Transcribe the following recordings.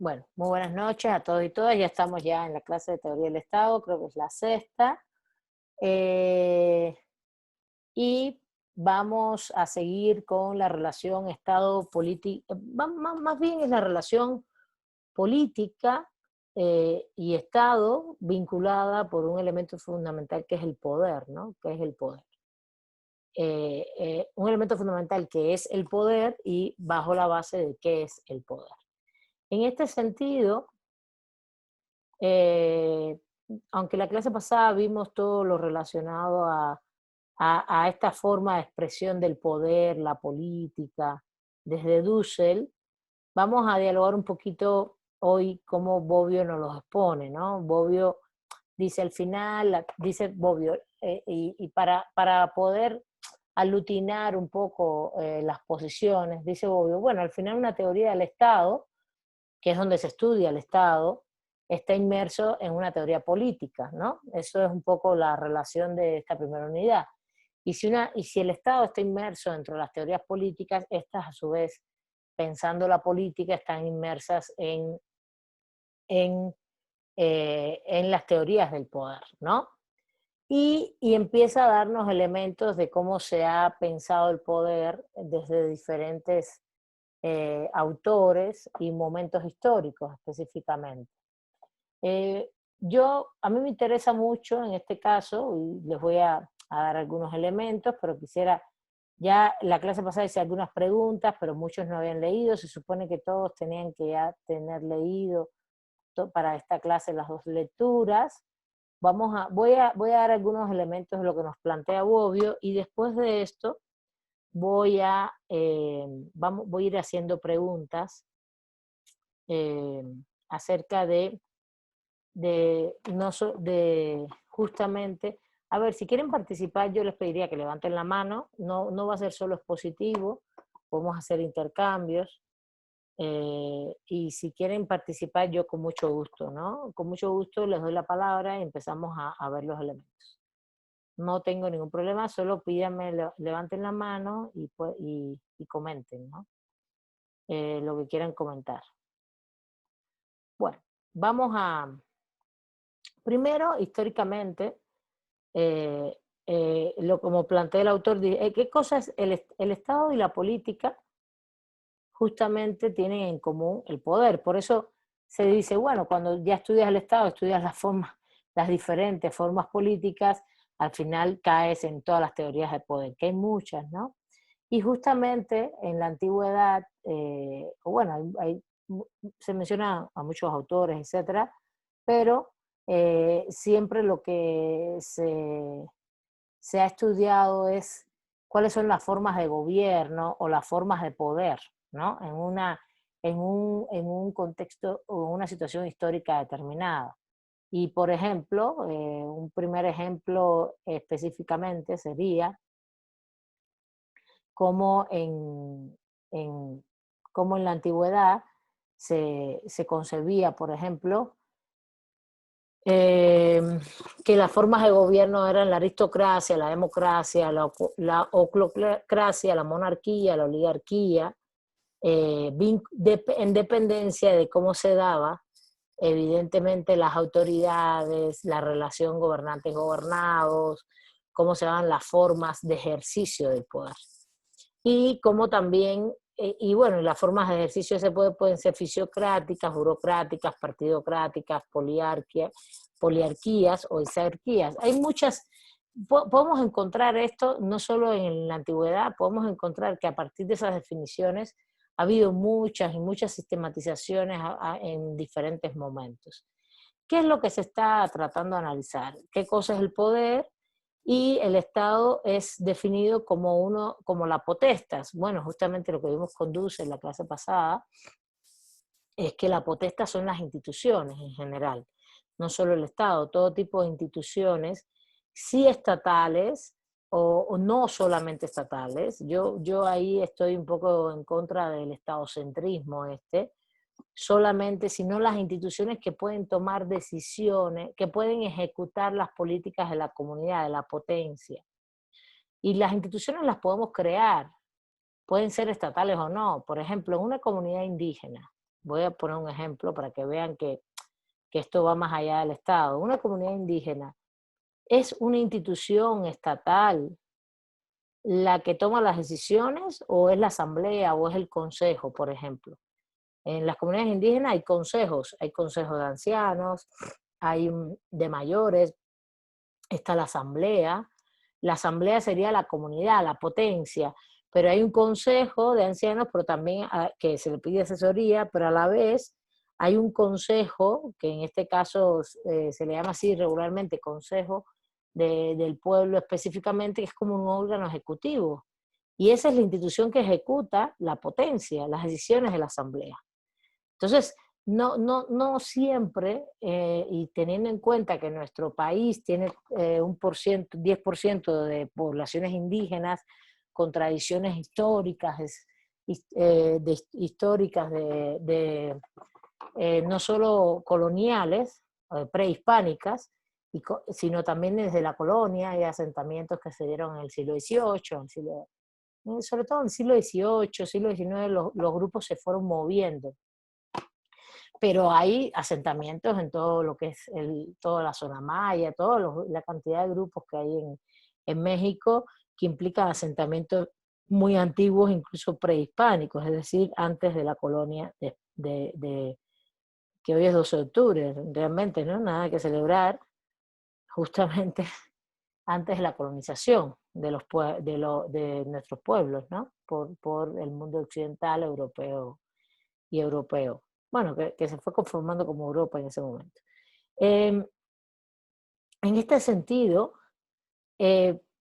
Bueno, muy buenas noches a todos y todas. Ya estamos ya en la clase de teoría del Estado, creo que es la sexta. Eh, y vamos a seguir con la relación Estado-política, más bien es la relación política y Estado vinculada por un elemento fundamental que es el poder, ¿no? Que es el poder. Un elemento fundamental que es el poder y bajo la base de qué es el poder. En este sentido, Eh, aunque la clase pasada vimos todo lo relacionado a esta forma de expresión del poder, la política, desde Dussel, vamos a dialogar un poquito hoy cómo Bobbio nos los expone, ¿no? Bobbio dice al final, dice Bobbio, y para poder aglutinar un poco las posiciones, dice Bobbio, bueno, al final una teoría del Estado, que es donde se estudia el Estado, está inmerso en una teoría política, ¿no? Eso es un poco la relación de esta primera unidad. Y si el Estado está inmerso dentro de las teorías políticas, estas a su vez, pensando la política, están inmersas en, en las teorías del poder, ¿no? Y empieza a darnos elementos de cómo se ha pensado el poder desde diferentes autores y momentos históricos específicamente. Eh, a mí me interesa mucho en este caso, y les voy a dar algunos elementos, pero quisiera, ya la clase pasada hice algunas preguntas, pero muchos no habían leído, se supone que todos tenían que ya tener leído para esta clase las dos lecturas. Voy a dar algunos elementos de lo que nos plantea Bobbio y después de esto voy a ir haciendo preguntas eh, acerca de justamente, a ver, si quieren participar, yo les pediría que levanten la mano, no va a ser solo expositivo, podemos hacer intercambios, y si quieren participar, yo con mucho gusto, ¿no? Con mucho gusto les doy la palabra y empezamos a ver los elementos. No tengo ningún problema, solo pídanme, levanten la mano y comenten, ¿no? Lo que quieran comentar. Bueno, vamos primero, históricamente, eh, como plantea el autor, ¿qué cosas el Estado y la política justamente tienen en común el poder? Por eso se dice, bueno, cuando ya estudias el Estado, estudias las diferentes formas políticas, al final caes en todas las teorías de poder, que hay muchas, ¿no? Y justamente en la antigüedad, bueno, se menciona a muchos autores, etcétera, pero siempre lo que se ha estudiado es cuáles son las formas de gobierno o las formas de poder, ¿no? En un contexto o una situación histórica determinada. Y, por ejemplo, un primer ejemplo específicamente sería cómo en, cómo en la antigüedad se concebía, por ejemplo, eh, que las formas de gobierno eran la aristocracia, la democracia, la oclocracia, la monarquía, la oligarquía, en dependencia de cómo se daba, evidentemente, las autoridades, la relación gobernantes-gobernados, cómo se daban las formas de ejercicio del poder. Y como también, y bueno, las formas de ejercicio de ese poder pueden ser fisiocráticas, burocráticas, partidocráticas, poliarquías o exarquías. Hay muchas, podemos encontrar esto no solo en la antigüedad, podemos encontrar que a partir de esas definiciones ha habido muchas y muchas sistematizaciones en diferentes momentos. ¿Qué es lo que se está tratando de analizar? ¿Qué cosa es el poder? Y el Estado es definido como la potestas. Bueno, justamente lo que vimos con Dulce en la clase pasada es que la potestas son las instituciones en general, no solo el Estado, todo tipo de instituciones, sí estatales o no solamente estatales. Yo ahí estoy un poco en contra del estadocentrismo solamente, sino las instituciones que pueden tomar decisiones, que pueden ejecutar las políticas de la comunidad, de la potencia. Y las instituciones las podemos crear, pueden ser estatales o no. Por ejemplo, en una comunidad indígena, Voy a poner un ejemplo para que vean que esto va más allá del Estado. Una comunidad indígena es una institución estatal la que toma las decisiones, o es la asamblea o es el consejo, por ejemplo. En las comunidades indígenas hay consejos de ancianos, hay de mayores, está la asamblea. La asamblea sería la comunidad, la potencia, pero hay un consejo de ancianos, pero también que se le pide asesoría, pero a la vez hay un consejo, que en este caso se le llama así regularmente consejo del pueblo específicamente, que es como un órgano ejecutivo. Y esa es la institución que ejecuta la potencia, las decisiones de la asamblea. Entonces, no siempre, y teniendo en cuenta que nuestro país tiene un 10% de poblaciones indígenas con tradiciones históricas, históricas no solo coloniales, prehispánicas, sino también desde la colonia. Hay asentamientos que se dieron en el siglo XVIII, sobre todo en el siglo XVIII, siglo XIX, los grupos se fueron moviendo. Pero hay asentamientos en todo lo que es toda la zona maya, toda la cantidad de grupos que hay en México, que implican asentamientos muy antiguos, incluso prehispánicos, es decir, antes de la colonia que hoy es 12 de octubre, realmente, ¿no? Nada que celebrar, justamente antes de la colonización de nuestros pueblos, ¿no? Por el mundo occidental, europeo. Bueno, que se fue conformando como Europa en ese momento. En este sentido,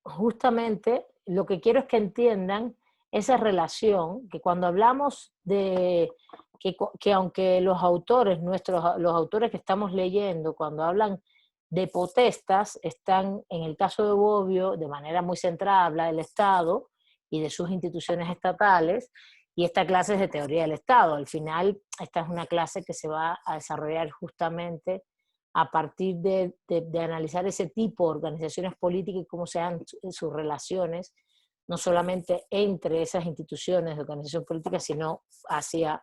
justamente lo que quiero es que entiendan esa relación, que cuando hablamos de que aunque los autores, los autores que estamos leyendo, cuando hablan de potestas, están, en el caso de Bobbio, de manera muy centrada, habla del Estado y de sus instituciones estatales, y esta clase es de teoría del Estado. Al final, esta es una clase que se va a desarrollar justamente a partir de analizar ese tipo de organizaciones políticas y cómo se dan sus relaciones, no solamente entre esas instituciones de organización política, sino hacia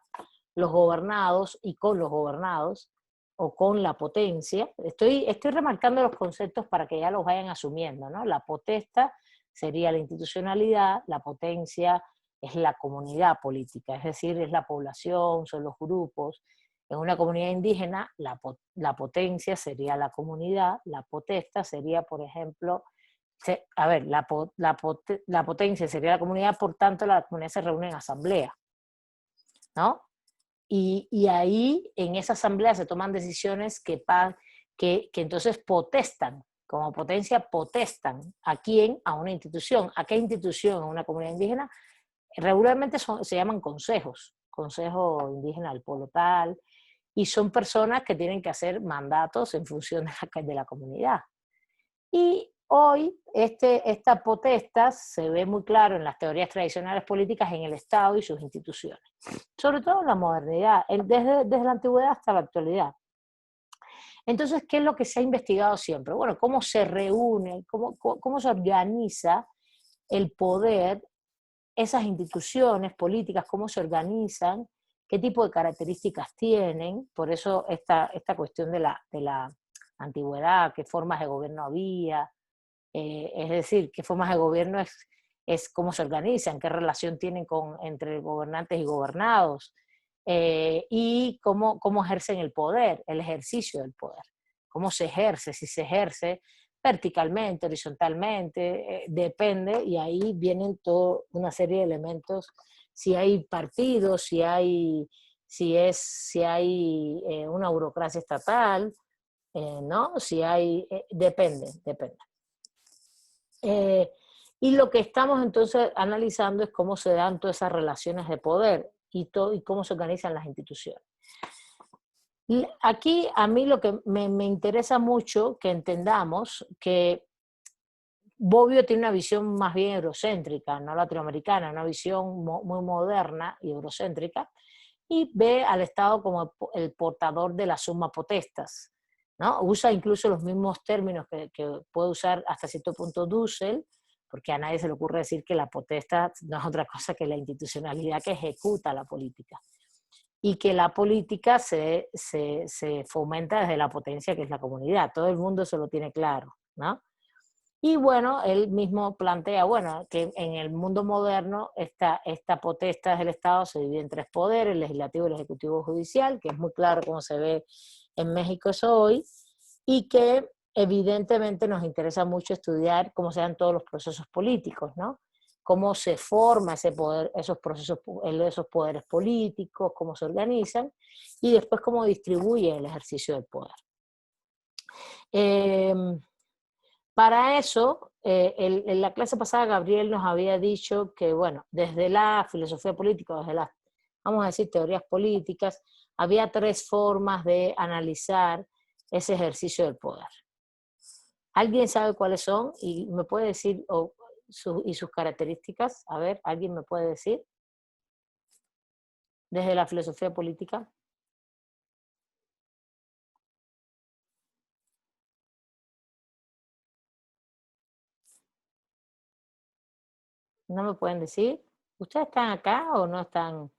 los gobernados y con los gobernados, o con la potencia. Estoy remarcando los conceptos para que ya los vayan asumiendo, ¿no? La potesta sería la institucionalidad, la potencia es la comunidad política, es decir, es la población, son los grupos. En una comunidad indígena, la potencia sería la comunidad, la potesta sería, por ejemplo, la potencia sería la comunidad, por tanto la comunidad se reúne en asamblea, ¿no? Y ahí, en esa asamblea se toman decisiones que entonces potestan, como potencia potestan. ¿A quién? A una institución. ¿A qué institución en una comunidad indígena? Regularmente se llaman consejos, consejo indígena del pueblo tal, y son personas que tienen que hacer mandatos en función de la comunidad. Y hoy esta potestad se ve muy claro en las teorías tradicionales políticas, en el Estado y sus instituciones, sobre todo en la modernidad, desde la antigüedad hasta la actualidad. Entonces, ¿qué es lo que se ha investigado siempre? Bueno, cómo se reúne, cómo se organiza el poder, esas instituciones políticas, cómo se organizan, qué tipo de características tienen. Por eso esta cuestión de la antigüedad, qué formas de gobierno había, es decir, qué formas de gobierno es cómo se organizan, qué relación tienen entre gobernantes y gobernados, y cómo ejercen el poder, el ejercicio del poder, cómo se ejerce, si se ejerce verticalmente, horizontalmente, depende, y ahí vienen toda una serie de elementos, si hay partidos, si hay una burocracia estatal, ¿no? Si hay, depende. Y lo que estamos entonces analizando es cómo se dan todas esas relaciones de poder y cómo se organizan las instituciones. Aquí a mí lo que me interesa mucho que entendamos que Bobbio tiene una visión más bien eurocéntrica, no latinoamericana, una visión muy moderna y eurocéntrica, y ve al Estado como el portador de la summa potestas, ¿no? Usa incluso los mismos términos que puede usar hasta cierto punto Dussel, porque a nadie se le ocurre decir que la potestad no es otra cosa que la institucionalidad que ejecuta la política. y que la política se fomenta desde la potencia que es la comunidad. Todo el mundo se lo tiene claro, ¿no? Y bueno, él mismo plantea, bueno, que en el mundo moderno esta potestad del Estado se divide en tres poderes, el legislativo, el ejecutivo y el judicial, que es muy claro cómo se ve en México eso hoy, y que evidentemente nos interesa mucho estudiar cómo se dan todos los procesos políticos, ¿no? Cómo se forma ese poder, esos procesos, esos poderes políticos, cómo se organizan, y después cómo distribuye el ejercicio del poder. Eh, para eso, en la clase pasada Gabriel nos había dicho que, bueno, desde la filosofía política, desde las, vamos a decir, teorías políticas, había tres formas de analizar ese ejercicio del poder. ¿Alguien sabe cuáles son? Y me puede decir, y sus características. A ver, ¿alguien me puede decir? Desde la filosofía política. ¿No me pueden decir? ¿Ustedes están acá o no están?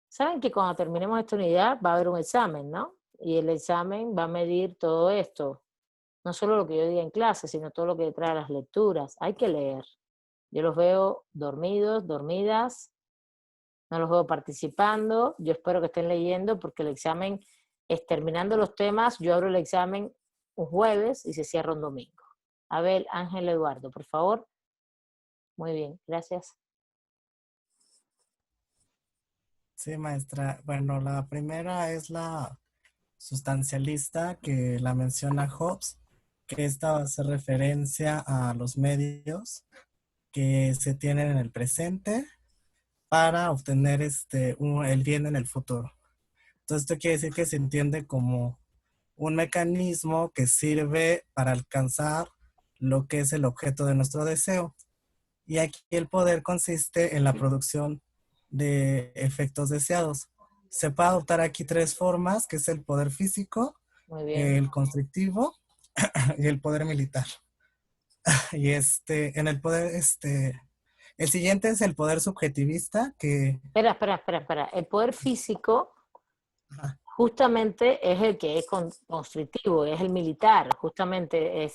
Saben que cuando terminemos esta unidad va a haber un examen, ¿no? Y el examen va a medir todo esto. No solo lo que yo diga en clase, sino todo lo que trae las lecturas. Hay que leer. Yo los veo dormidos, dormidas, no los veo participando. Yo espero que estén leyendo porque el examen es terminando los temas. Yo abro el examen un jueves y se cierra un domingo. A ver, Ángel Eduardo, por favor. Muy bien, gracias. Sí, maestra. Bueno, la primera es la sustancialista que la menciona Hobbes, que esta hace referencia a los medios que se tienen en el presente para obtener el bien en el futuro. Entonces, esto quiere decir que se entiende como un mecanismo que sirve para alcanzar lo que es el objeto de nuestro deseo. Y aquí el poder consiste en la producción de efectos deseados. Se puede adoptar aquí tres formas, que es el poder físico, Muy bien. el constructivo y el poder militar. Y en el poder, el siguiente es el poder subjetivista, que Espera. El poder físico ajá, justamente es el que es constrictivo, es el militar, justamente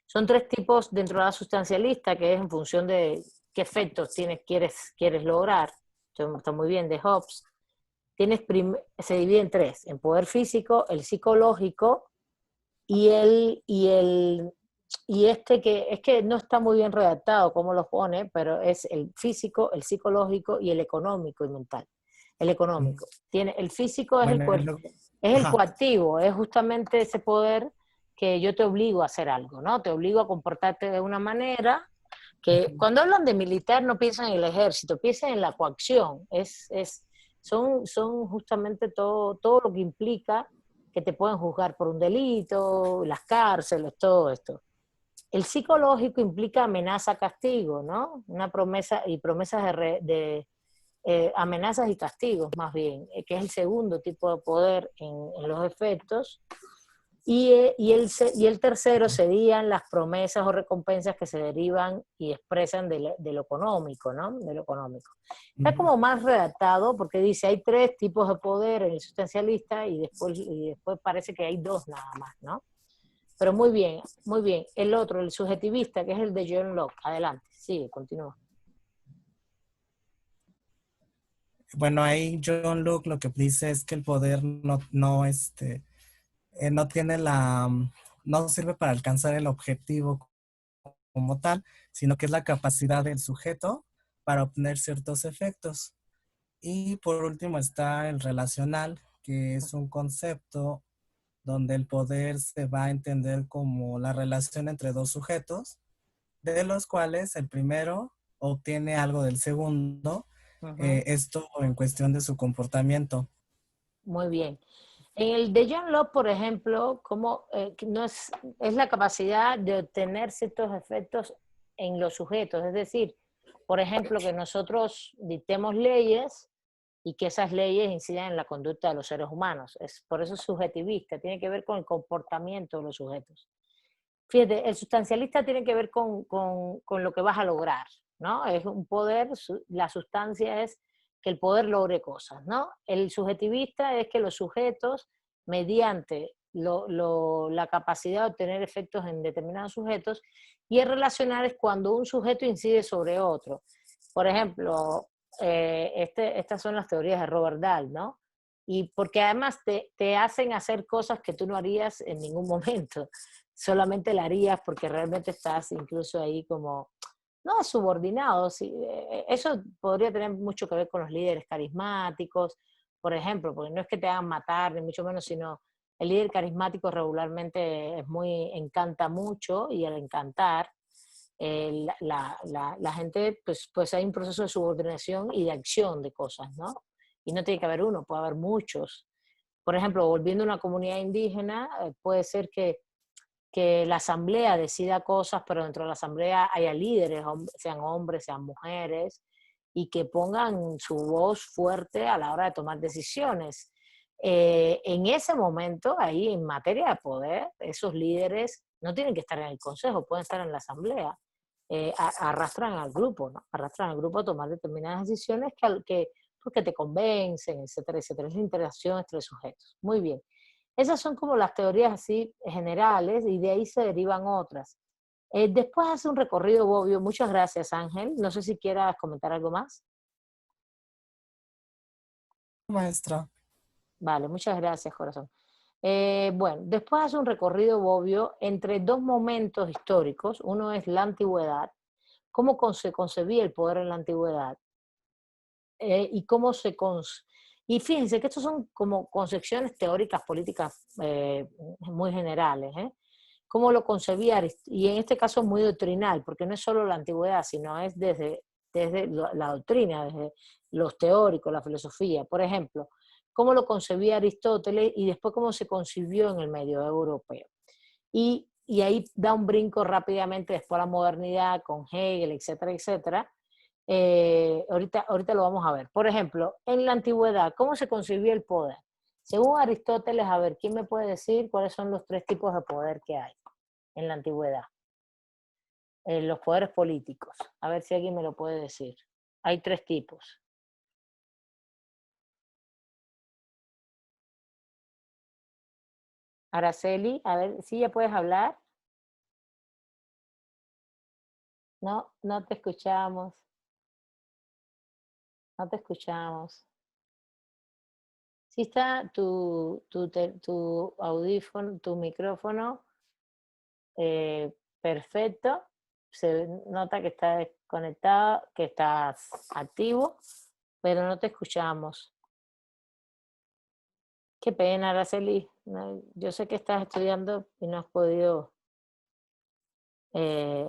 son tres tipos dentro de la sustancialista, que es en función de qué efectos quieres lograr. Está muy bien, de Hobbes. Se divide en tres, en poder físico, el psicológico y este que es que no está muy bien redactado cómo los pone, pero es el físico, el psicológico y el económico y mental. El económico. El físico es bueno, es el ajá, coactivo, es justamente ese poder que yo te obligo a hacer algo, ¿no? Te obligo a comportarte de una manera que cuando hablan de militar no piensan en el ejército, piensan en la coacción. Son justamente todo lo que implica que te pueden juzgar por un delito, las cárceles, todo esto. El psicológico implica amenaza, castigo, ¿no? Una promesa y promesas de amenazas y castigos, más bien, que es el segundo tipo de poder en los efectos. Y el tercero serían las promesas o recompensas que se derivan y expresan de lo económico, ¿no? De lo económico. Está ujú. como más redactado porque dice hay tres tipos de poder en el sustancialista y después parece que hay dos nada más, ¿no? Pero muy bien, muy bien. El otro, el subjetivista, que es el de John Locke. Adelante, sigue, continúa. Bueno, ahí John Luke lo que dice es que el poder no tiene no sirve para alcanzar el objetivo como tal, sino que es la capacidad del sujeto para obtener ciertos efectos. Y por último está el relacional, que es un concepto donde el poder se va a entender como la relación entre dos sujetos, de los cuales el primero obtiene algo del segundo, Ujú. esto en cuestión de su comportamiento. Muy bien. En el de John Locke, por ejemplo, como no es la capacidad de obtener ciertos efectos en los sujetos, es decir, por ejemplo, que nosotros dictemos leyes y que esas leyes incidan en la conducta de los seres humanos. Por eso es subjetivista, tiene que ver con el comportamiento de los sujetos. Fíjate, el sustancialista tiene que ver con lo que vas a lograr, ¿no? Es un poder, la sustancia es que el poder logre cosas, ¿no? El subjetivista es que los sujetos, mediante la capacidad de obtener efectos en determinados sujetos, y el relacional es cuando un sujeto incide sobre otro. Por ejemplo, estas son las teorías de Robert Dahl, ¿no? Y porque además te hacen hacer cosas que tú no harías en ningún momento, solamente la harías porque realmente estás incluso ahí como, no, subordinado. Sí, eso podría tener mucho que ver con los líderes carismáticos, por ejemplo, porque no es que te hagan matar, ni mucho menos, sino el líder carismático regularmente encanta mucho, y al encantar, la gente, pues hay un proceso de subordinación y de acción de cosas, ¿no? Y no tiene que haber uno, puede haber muchos. Por ejemplo, volviendo a una comunidad indígena, puede ser que la asamblea decida cosas, pero dentro de la asamblea haya líderes, sean hombres, sean mujeres, y que pongan su voz fuerte a la hora de tomar decisiones. En ese momento, ahí en materia de poder, esos líderes no tienen que estar en el consejo, pueden estar en la asamblea. Arrastran al grupo, ¿no? Arrastran al grupo a tomar determinadas decisiones porque te convencen, etcétera, etcétera. Es la interacción entre sujetos. Muy bien. Esas son como las teorías así generales, y de ahí se derivan otras. Después hace un recorrido Bobbio. Muchas gracias, Ángel. No sé si quieras comentar algo más. Maestra. Vale, muchas gracias, corazón. Bueno, después hace un recorrido Bobbio entre dos momentos históricos. Uno es la antigüedad, cómo se concebía el poder en la antigüedad, y cómo y fíjense que estos son como concepciones teóricas políticas muy generales, ¿eh? Cómo lo concebía, y en este caso muy doctrinal, porque no es solo la antigüedad, sino es desde la doctrina, desde los teóricos, la filosofía. Por ejemplo, cómo lo concebía Aristóteles y después cómo se concibió en el medio europeo. Y ahí da un brinco rápidamente después a la modernidad con Hegel, etcétera, etcétera. Ahorita lo vamos a ver. Por ejemplo, en la antigüedad, ¿cómo se concebía el poder? Según Aristóteles, a ver, ¿quién me puede decir cuáles son los tres tipos de poder que hay en la antigüedad? Los poderes políticos. A ver si alguien me lo puede decir. Hay tres tipos. Araceli, a ver, ¿sí ya puedes hablar? No, no te escuchamos. No te escuchamos. Sí está tu audífono, tu micrófono, perfecto. Se nota que estás conectado, que estás activo, pero no te escuchamos. Qué pena, Araceli. Yo sé que estás estudiando y no has podido eh,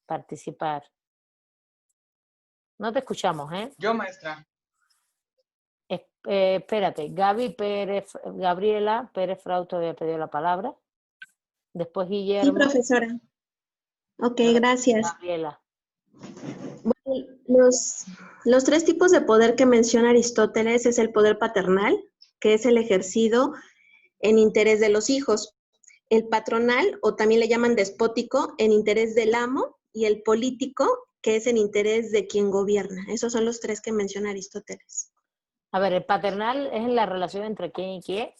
participar. No te escuchamos, ¿eh? Yo, maestra. Espérate, Gabriela Pérez Frausto había pedido la palabra. Después Sí, Guillermo. profesora. Ok, Ahora, gracias. Gabriela. Bueno, los tres tipos de poder que menciona Aristóteles es el poder paternal, que es el ejercido en interés de los hijos, el patronal, o también le llaman despótico, en interés del amo, y el político, que es en interés de quien gobierna. Esos son los tres que menciona Aristóteles. A ver, el paternal es la relación entre quién y quién.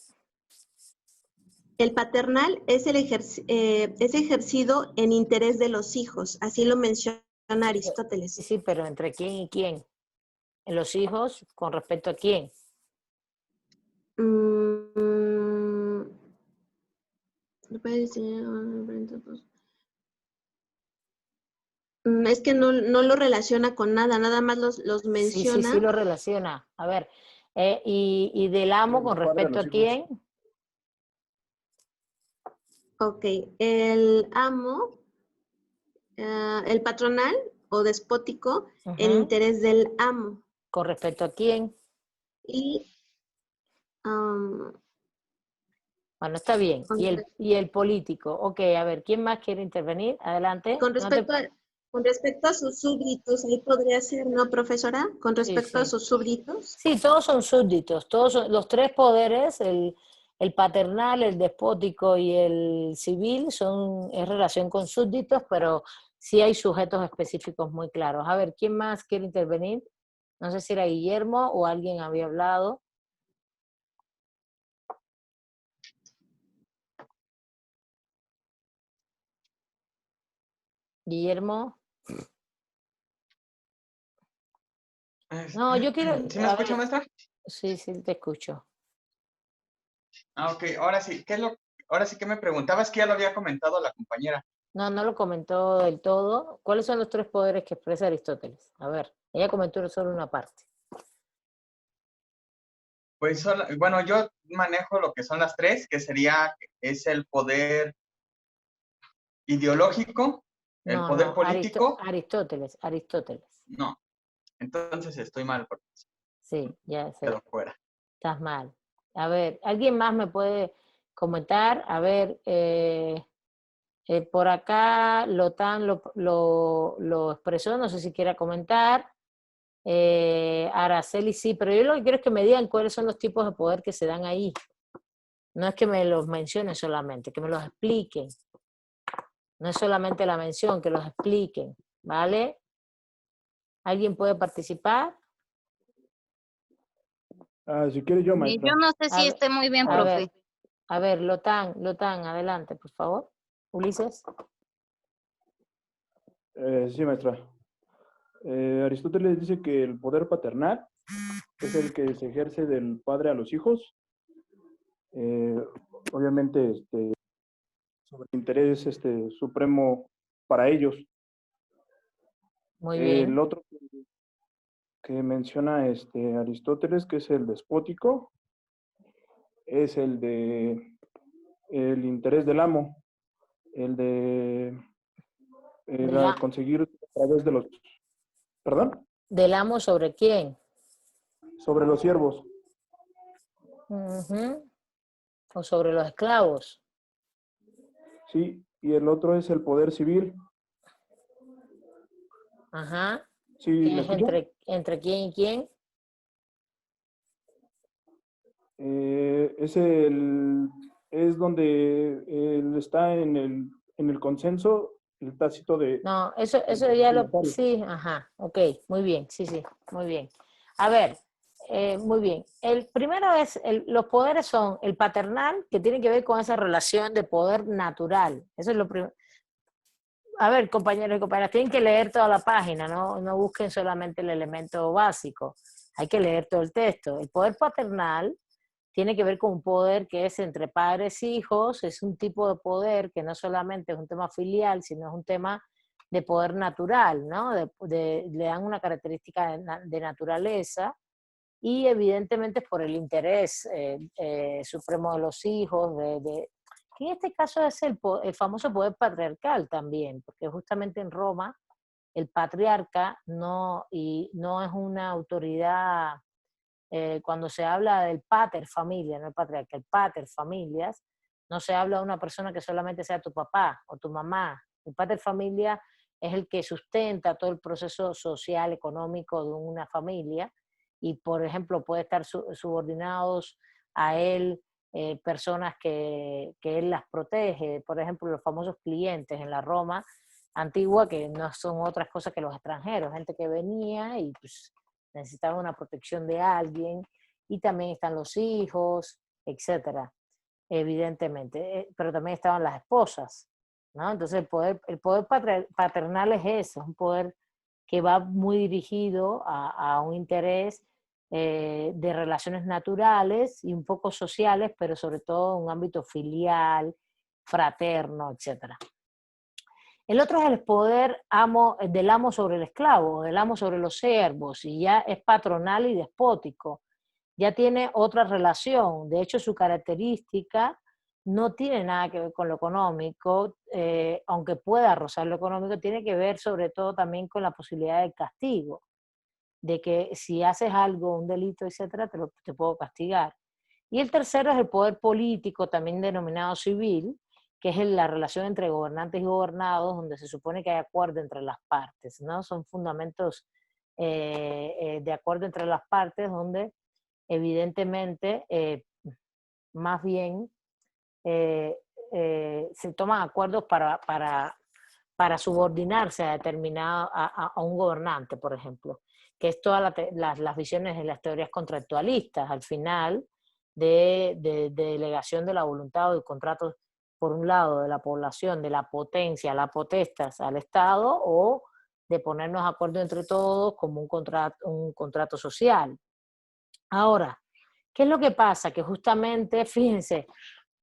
El paternal es es ejercido en interés de los hijos, así lo menciona Aristóteles. Sí, pero entre quién y quién. En los hijos, ¿con respecto a quién? Es que no lo relaciona con nada, nada más los Sí menciona. lo relaciona. A ver, y del amo con respecto a quién. Ok, el amo, el patronal o despótico en interés del amo. ¿Con respecto a quién? Y bueno, está bien. ¿Y el político? Ok, a ver, ¿quién más quiere intervenir? Adelante. con respecto a sus súbditos, ahí podría ser, ¿no, profesora? Con respecto a sus súbditos. Sí, todos son súbditos, los tres poderes, el paternal, el despótico y el civil, es relación con súbditos, pero sí hay sujetos específicos muy claros. A ver, ¿quién más quiere intervenir? No sé si era Guillermo o alguien había hablado. Guillermo. No, yo quiero, ¿Sí me a escucha, ver, maestra? sí, te escucho. Ah, ok, ahora sí, ahora sí que me preguntabas, que ya lo había comentado la compañera. No, no lo comentó del todo. ¿Cuáles son los tres poderes que expresa Aristóteles? A ver, ella comentó solo una parte. Pues bueno, yo manejo lo que son las tres, que es el poder ideológico, el No, poder no, político. Aristóteles. No, entonces estoy mal porque Sí, ya sé, quedo fuera. estás mal. A ver, ¿alguien más me puede comentar? A ver, por acá Lotan lo expresó, no sé si quiera comentar. Araceli sí, pero yo lo que quiero es que me digan cuáles son los tipos de poder que se dan ahí. No es que me los mencionen solamente, que me los expliquen. No es solamente la mención, que los expliquen, ¿vale? ¿Alguien puede participar? Si quiere yo, Yo maestra. no sé A si ver, esté muy bien, a profe. ver, a ver, Lotan, adelante, por favor. Ulises. Sí, maestra. Aristóteles dice que el poder paternal es el que se ejerce del padre a los hijos. Obviamente, sobre el interés supremo para ellos. Muy El bien. otro que menciona Aristóteles, que es el despótico, es el de el interés del amo, el de conseguir a través de los, perdón, ¿Del amo sobre quién? sobre los siervos. Ujú. O sobre los esclavos. Sí, y el otro es el poder civil. Ajá. ¿Sí ¿Qué me es escucha? entre quién y quién? Es donde él está en el consenso, el tácito de No, eso los ya lo, dignatarios. sí, ajá, ok, muy bien, sí, muy bien. A ver, muy bien. El primero es, los poderes son el paternal, que tiene que ver con esa relación de poder natural. Eso es lo primero. A ver, compañeros y compañeras, tienen que leer toda la página, no busquen solamente el elemento básico. Hay que leer todo el texto. El poder paternal tiene que ver con un poder que es entre padres e hijos, es un tipo de poder que no solamente es un tema filial, sino es un tema de poder natural, ¿no? Le dan una característica de naturaleza y evidentemente es por el interés supremo de los hijos, que en este caso es el famoso poder patriarcal también, porque justamente en Roma el patriarca no es una autoridad, cuando se habla del pater familia, no el patriarca, el pater familias, no se habla de una persona que solamente sea tu papá o tu mamá. El pater familia es el que sustenta todo el proceso social, económico de una familia y, por ejemplo, puede estar subordinados a él personas que él las protege, por ejemplo, los famosos clientes en la Roma antigua, que no son otras cosas que los extranjeros, gente que venía y pues necesitaba una protección de alguien, y también están los hijos, etcétera, evidentemente, pero también estaban las esposas, ¿no? Entonces el poder paternal es eso, es un poder que va muy dirigido a un interés de relaciones naturales y un poco sociales, pero sobre todo en un ámbito filial, fraterno, etcétera. El otro es el poder del amo sobre el esclavo, del amo sobre los siervos, y ya es patronal y despótico. Ya tiene otra relación. De hecho, su característica no tiene nada que ver con lo económico, aunque pueda rozar lo económico, tiene que ver sobre todo también con la posibilidad del castigo, de que si haces algo, un delito, etcétera, te puedo castigar. Y el tercero es el poder político, también denominado civil, que es la relación entre gobernantes y gobernados, donde se supone que hay acuerdo entre las partes, ¿no? Son fundamentos de acuerdo entre las partes, donde evidentemente más bien se toman acuerdos para subordinarse a determinado, a un gobernante, por ejemplo. que es todas las visiones de las teorías contractualistas, al final, de delegación de la voluntad o de contratos, por un lado, de la población, de la potencia, la potestas al Estado, o de ponernos de acuerdo entre todos como un contrato social. Ahora, ¿qué es lo que pasa? Que justamente, fíjense,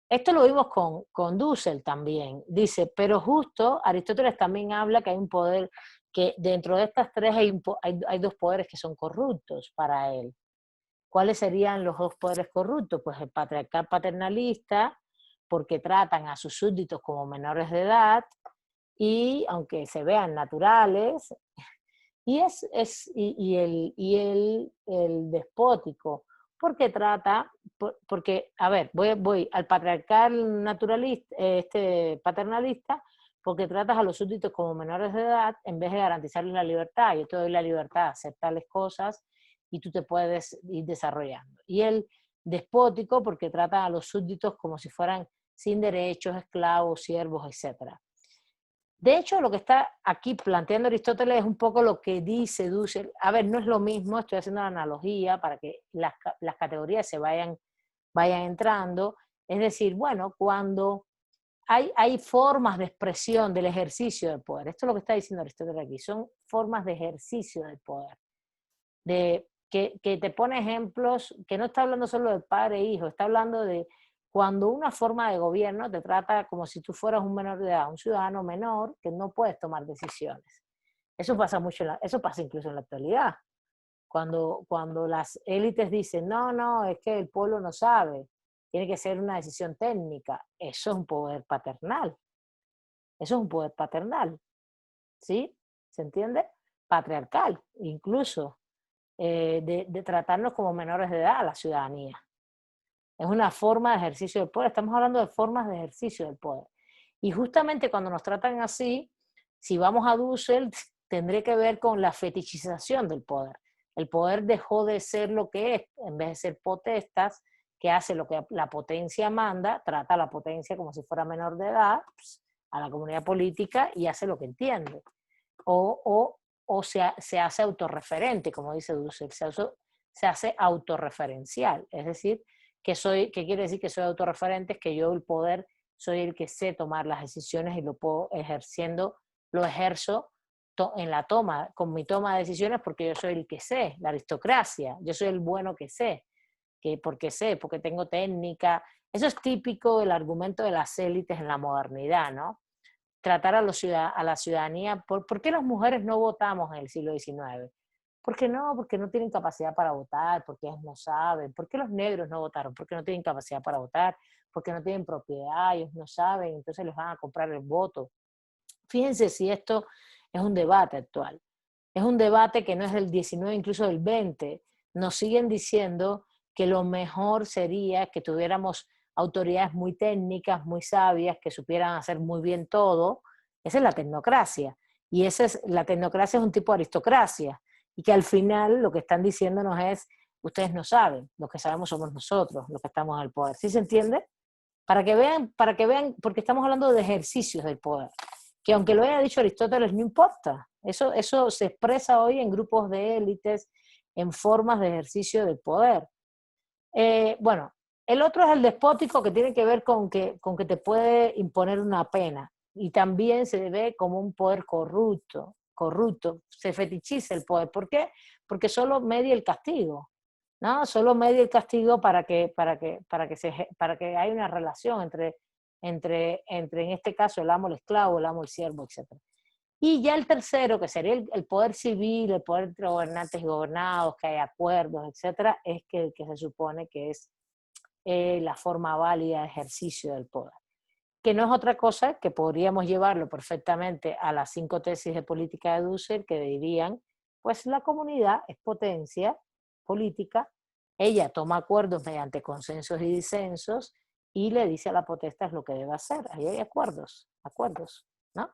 esto lo vimos con Dussel también, dice, pero justo Aristóteles también habla que hay un poder, que dentro de estas tres hay dos poderes que son corruptos para él. ¿Cuáles serían los dos poderes corruptos? Pues el patriarcal paternalista, porque tratan a sus súbditos como menores de edad, y aunque se vean naturales, y el despótico, porque trata, porque, a ver, voy al patriarcal naturalista, paternalista, porque tratas a los súbditos como menores de edad en vez de garantizarles la libertad. Yo te doy la libertad de hacer tales cosas y tú te puedes ir desarrollando. Y el despótico, porque trata a los súbditos como si fueran sin derechos, esclavos, siervos, etc. De hecho, lo que está aquí planteando Aristóteles es un poco lo que dice Dussel. A ver, no es lo mismo, estoy haciendo una analogía para que las categorías se vayan entrando. Es decir, bueno, cuando hay formas de expresión del ejercicio del poder, esto es lo que está diciendo Aristóteles aquí, son formas de ejercicio del poder, que te pone ejemplos, que no está hablando solo de padre e hijo, está hablando de cuando una forma de gobierno te trata como si tú fueras un menor de edad, un ciudadano menor que no puedes tomar decisiones. Eso pasa mucho, eso pasa incluso en la actualidad. Cuando las élites dicen, no, es que el pueblo no sabe, tiene que ser una decisión técnica, eso es un poder paternal. Eso es un poder paternal, ¿sí? ¿Se entiende? Patriarcal, incluso, de tratarnos como menores de edad a la ciudadanía. Es una forma de ejercicio del poder. Estamos hablando de formas de ejercicio del poder. Y justamente cuando nos tratan así, si vamos a Dussel, tendría que ver con la fetichización del poder. El poder dejó de ser lo que es, en vez de ser potestas, que hace lo que la potencia manda, trata a la potencia como si fuera menor de edad, a la comunidad política, y hace lo que entiende. O se hace autorreferente, como dice Dussel, se hace autorreferencial, es decir, ¿qué quiere decir que soy autorreferente? Es que yo el poder soy el que sé tomar las decisiones y lo puedo lo ejerzo en la toma, con mi toma de decisiones, porque yo soy el que sé, la aristocracia, yo soy el bueno que sé, porque tengo técnica. Eso es típico del argumento de las élites en la modernidad, ¿no? Tratar a la ciudadanía, ¿por qué las mujeres no votamos en el siglo XIX? Porque no tienen capacidad para votar, porque ellos no saben. ¿Por qué los negros no votaron? Porque no tienen capacidad para votar, porque no tienen propiedad, ellos no saben, entonces les van a comprar el voto. Fíjense si esto es un debate actual. Es un debate que no es del 19, incluso del 20. Nos siguen diciendo que lo mejor sería que tuviéramos autoridades muy técnicas, muy sabias, que supieran hacer muy bien todo. Esa es la tecnocracia. Y la tecnocracia es un tipo de aristocracia. Y que al final lo que están diciéndonos es, ustedes no saben, lo que sabemos somos nosotros, los que estamos en el poder. ¿Sí se entiende? Para que vean, porque estamos hablando de ejercicios del poder, que aunque lo haya dicho Aristóteles, no importa. Eso se expresa hoy en grupos de élites, en formas de ejercicio del poder. Bueno, el otro es el despótico, que tiene que ver con que te puede imponer una pena, y también se ve como un poder corrupto, se fetichiza el poder. ¿Por qué? Porque solo media el castigo, ¿no? Solo media el castigo para que haya una relación entre, en este caso, el amo, el esclavo, el amo, el siervo, etc. Y ya el tercero, que sería el poder civil, el poder entre gobernantes y gobernados, que hay acuerdos, etcétera, es que se supone que es la forma válida de ejercicio del poder. Que no es otra cosa que podríamos llevarlo perfectamente a las 5 tesis de política de Dussel, que dirían, pues la comunidad es potencia política, ella toma acuerdos mediante consensos y disensos y le dice a la potestad lo que debe hacer. Ahí hay acuerdos, ¿no?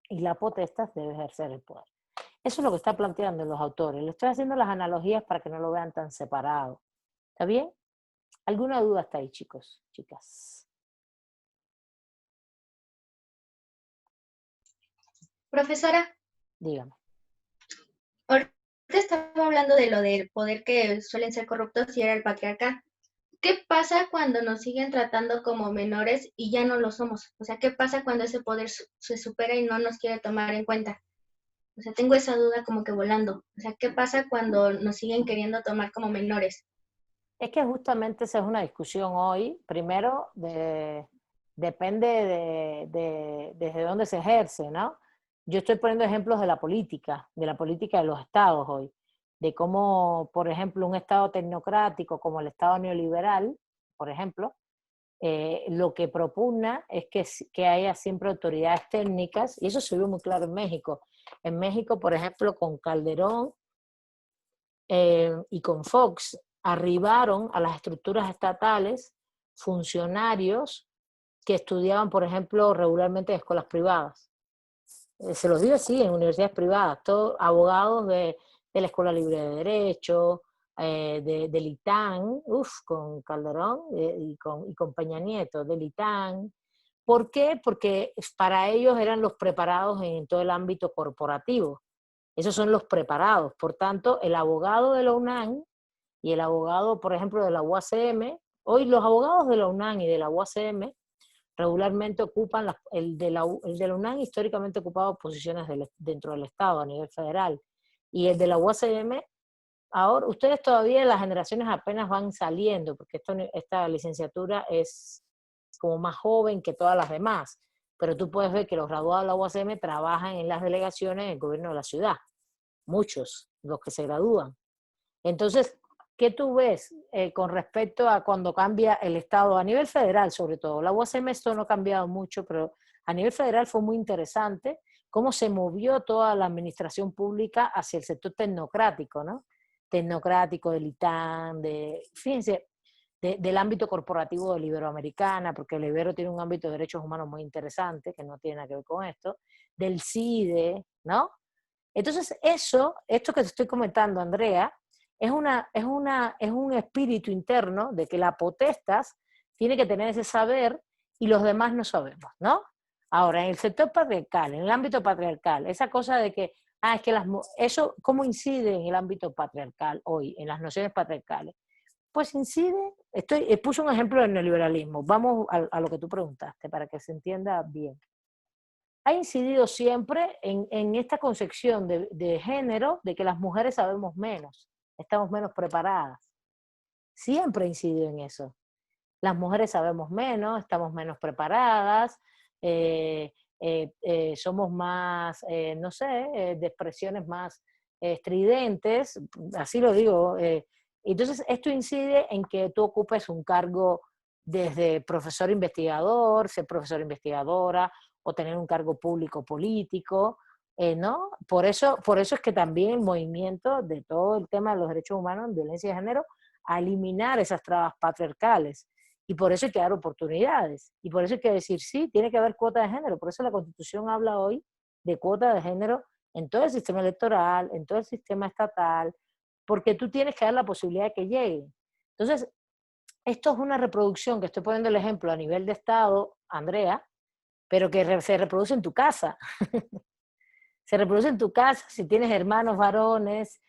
Y la potestad debe ejercer el poder. Eso es lo que está planteando los autores. Le estoy haciendo las analogías para que no lo vean tan separado. ¿Está bien? ¿Alguna duda hasta ahí, chicos, chicas? Profesora, Dígame. ahorita Usted estaba hablando de lo del poder que suelen ser corruptos y era el patriarcal. ¿Qué pasa cuando nos siguen tratando como menores y ya no lo somos? O sea, ¿qué pasa cuando ese poder se supera y no nos quiere tomar en cuenta? O sea, tengo esa duda como que volando. O sea, ¿qué pasa cuando nos siguen queriendo tomar como menores? Es que justamente esa es una discusión hoy. Primero, depende desde dónde se ejerce, ¿no? Yo estoy poniendo ejemplos de la política de los estados hoy, de cómo, por ejemplo, un estado tecnocrático como el estado neoliberal, por ejemplo, lo que propugna es que haya siempre autoridades técnicas, y eso se vio muy claro en México. En México, por ejemplo, con Calderón y con Fox, arribaron a las estructuras estatales funcionarios que estudiaban, por ejemplo, regularmente en escuelas privadas. Se los digo así, en universidades privadas, todos abogados de la Escuela Libre de Derecho, del ITAN, con Calderón y con Peña Nieto, del ITAN. ¿Por qué? Porque para ellos eran los preparados en todo el ámbito corporativo. Esos son los preparados. Por tanto, el abogado de la UNAM y el abogado, por ejemplo, de la UACM, hoy los abogados de la UNAM y de la UACM regularmente ocupan, el de la UNAM históricamente ocupaba posiciones dentro del Estado a nivel federal, y el de la UACM, ahora, ustedes todavía, las generaciones apenas van saliendo, porque esta licenciatura es como más joven que todas las demás, pero tú puedes ver que los graduados de la UACM trabajan en las delegaciones del gobierno de la ciudad, muchos, los que se gradúan. Entonces, ¿qué tú ves con respecto a cuando cambia el Estado a nivel federal, sobre todo? La UACM esto no ha cambiado mucho, pero a nivel federal fue muy interesante cómo se movió toda la administración pública hacia el sector tecnocrático, ¿no? Tecnocrático del ITAN, fíjense, del ámbito corporativo de la Iberoamericana, porque el Ibero tiene un ámbito de derechos humanos muy interesante, que no tiene nada que ver con esto, del CIDE, ¿no? Entonces esto que te estoy comentando, Andrea, es un espíritu interno de que la potestas tiene que tener ese saber y los demás no sabemos, ¿no? Ahora, en el sector patriarcal, en el ámbito patriarcal, esa cosa de que, es que eso, ¿cómo incide en el ámbito patriarcal hoy, en las nociones patriarcales? Pues incide, puse un ejemplo del neoliberalismo, vamos a lo que tú preguntaste, para que se entienda bien. Ha incidido siempre en esta concepción de género, de que las mujeres sabemos menos, estamos menos preparadas. Siempre ha incidido en eso. Las mujeres sabemos menos, estamos menos preparadas, somos más, no sé, de expresiones más estridentes, así lo digo. Entonces, esto incide en que tú ocupes un cargo desde profesor investigador, ser profesor investigadora, o tener un cargo público político, ¿no? Por eso es que también el movimiento de todo el tema de los derechos humanos en violencia de género, a eliminar esas trabas patriarcales. Y por eso hay que dar oportunidades. Y por eso hay que decir, sí, tiene que haber cuota de género. Por eso la Constitución habla hoy de cuota de género en todo el sistema electoral, en todo el sistema estatal, porque tú tienes que dar la posibilidad de que llegue. Entonces, esto es una reproducción, que estoy poniendo el ejemplo a nivel de Estado, Andrea, pero que se reproduce en tu casa. Se reproduce en tu casa si tienes hermanos varones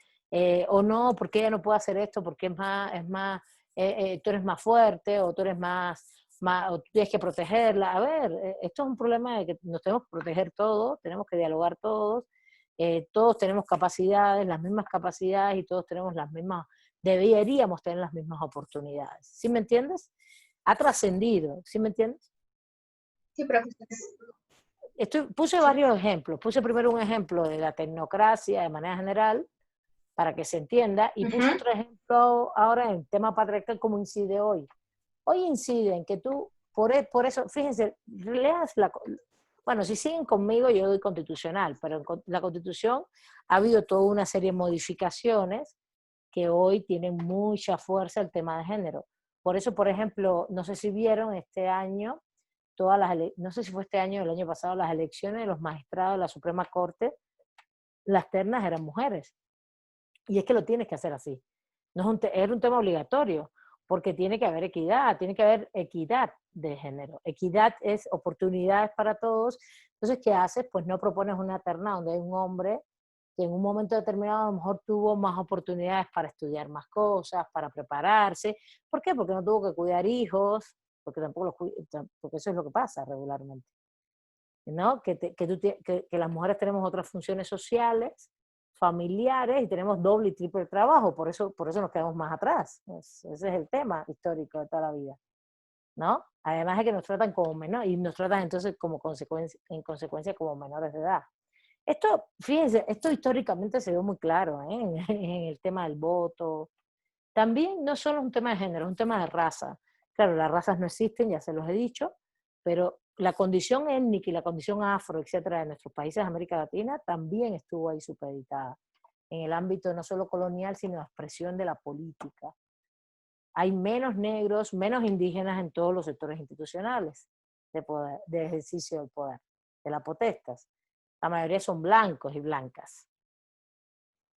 o no, porque ella no puede hacer esto, porque tú eres más fuerte o tú eres o tú tienes que protegerla. A ver, esto es un problema de que nos tenemos que proteger todos, tenemos que dialogar todos tenemos capacidades, las mismas capacidades, y todos tenemos deberíamos tener las mismas oportunidades. ¿Sí me entiendes? Ha trascendido, ¿sí me entiendes? Sí, profesor. Puse varios ejemplos. Puse primero un ejemplo de la tecnocracia de manera general, para que se entienda, y puse otro ejemplo ahora en el tema patriarcal, cómo incide hoy. Hoy incide en que tú, por eso, fíjense, bueno, si siguen conmigo, yo doy constitucional, pero en la Constitución ha habido toda una serie de modificaciones que hoy tienen mucha fuerza el tema de género. Por eso, por ejemplo, no sé si vieron este año, no sé si fue este año o el año pasado, las elecciones de los magistrados de la Suprema Corte, las ternas eran mujeres. Y es que lo tienes que hacer así. No es un tema obligatorio, porque tiene que haber equidad de género. Equidad es oportunidades para todos. Entonces, ¿qué haces? Pues no propones una terna donde hay un hombre que en un momento determinado a lo mejor tuvo más oportunidades para estudiar más cosas, para prepararse. ¿Por qué? Porque no tuvo que cuidar hijos, porque tampoco porque eso es lo que pasa regularmente, ¿no? Que las mujeres tenemos otras funciones sociales, familiares, y tenemos doble y triple trabajo, por eso nos quedamos más atrás. Ese es el tema histórico de toda la vida, ¿no? Además de que nos tratan como menores, y nos tratan entonces en consecuencia como menores de edad. Esto, fíjense, esto históricamente se ve muy claro, ¿eh? En el tema del voto. También no solo es un tema de género, es un tema de raza. Claro, las razas no existen, ya se los he dicho, pero la condición étnica y la condición afro, etcétera, de nuestros países de América Latina también estuvo ahí supeditada en el ámbito no solo colonial, sino de expresión de la política. Hay menos negros, menos indígenas en todos los sectores institucionales de poder, de ejercicio del poder, de las potestas. La mayoría son blancos y blancas.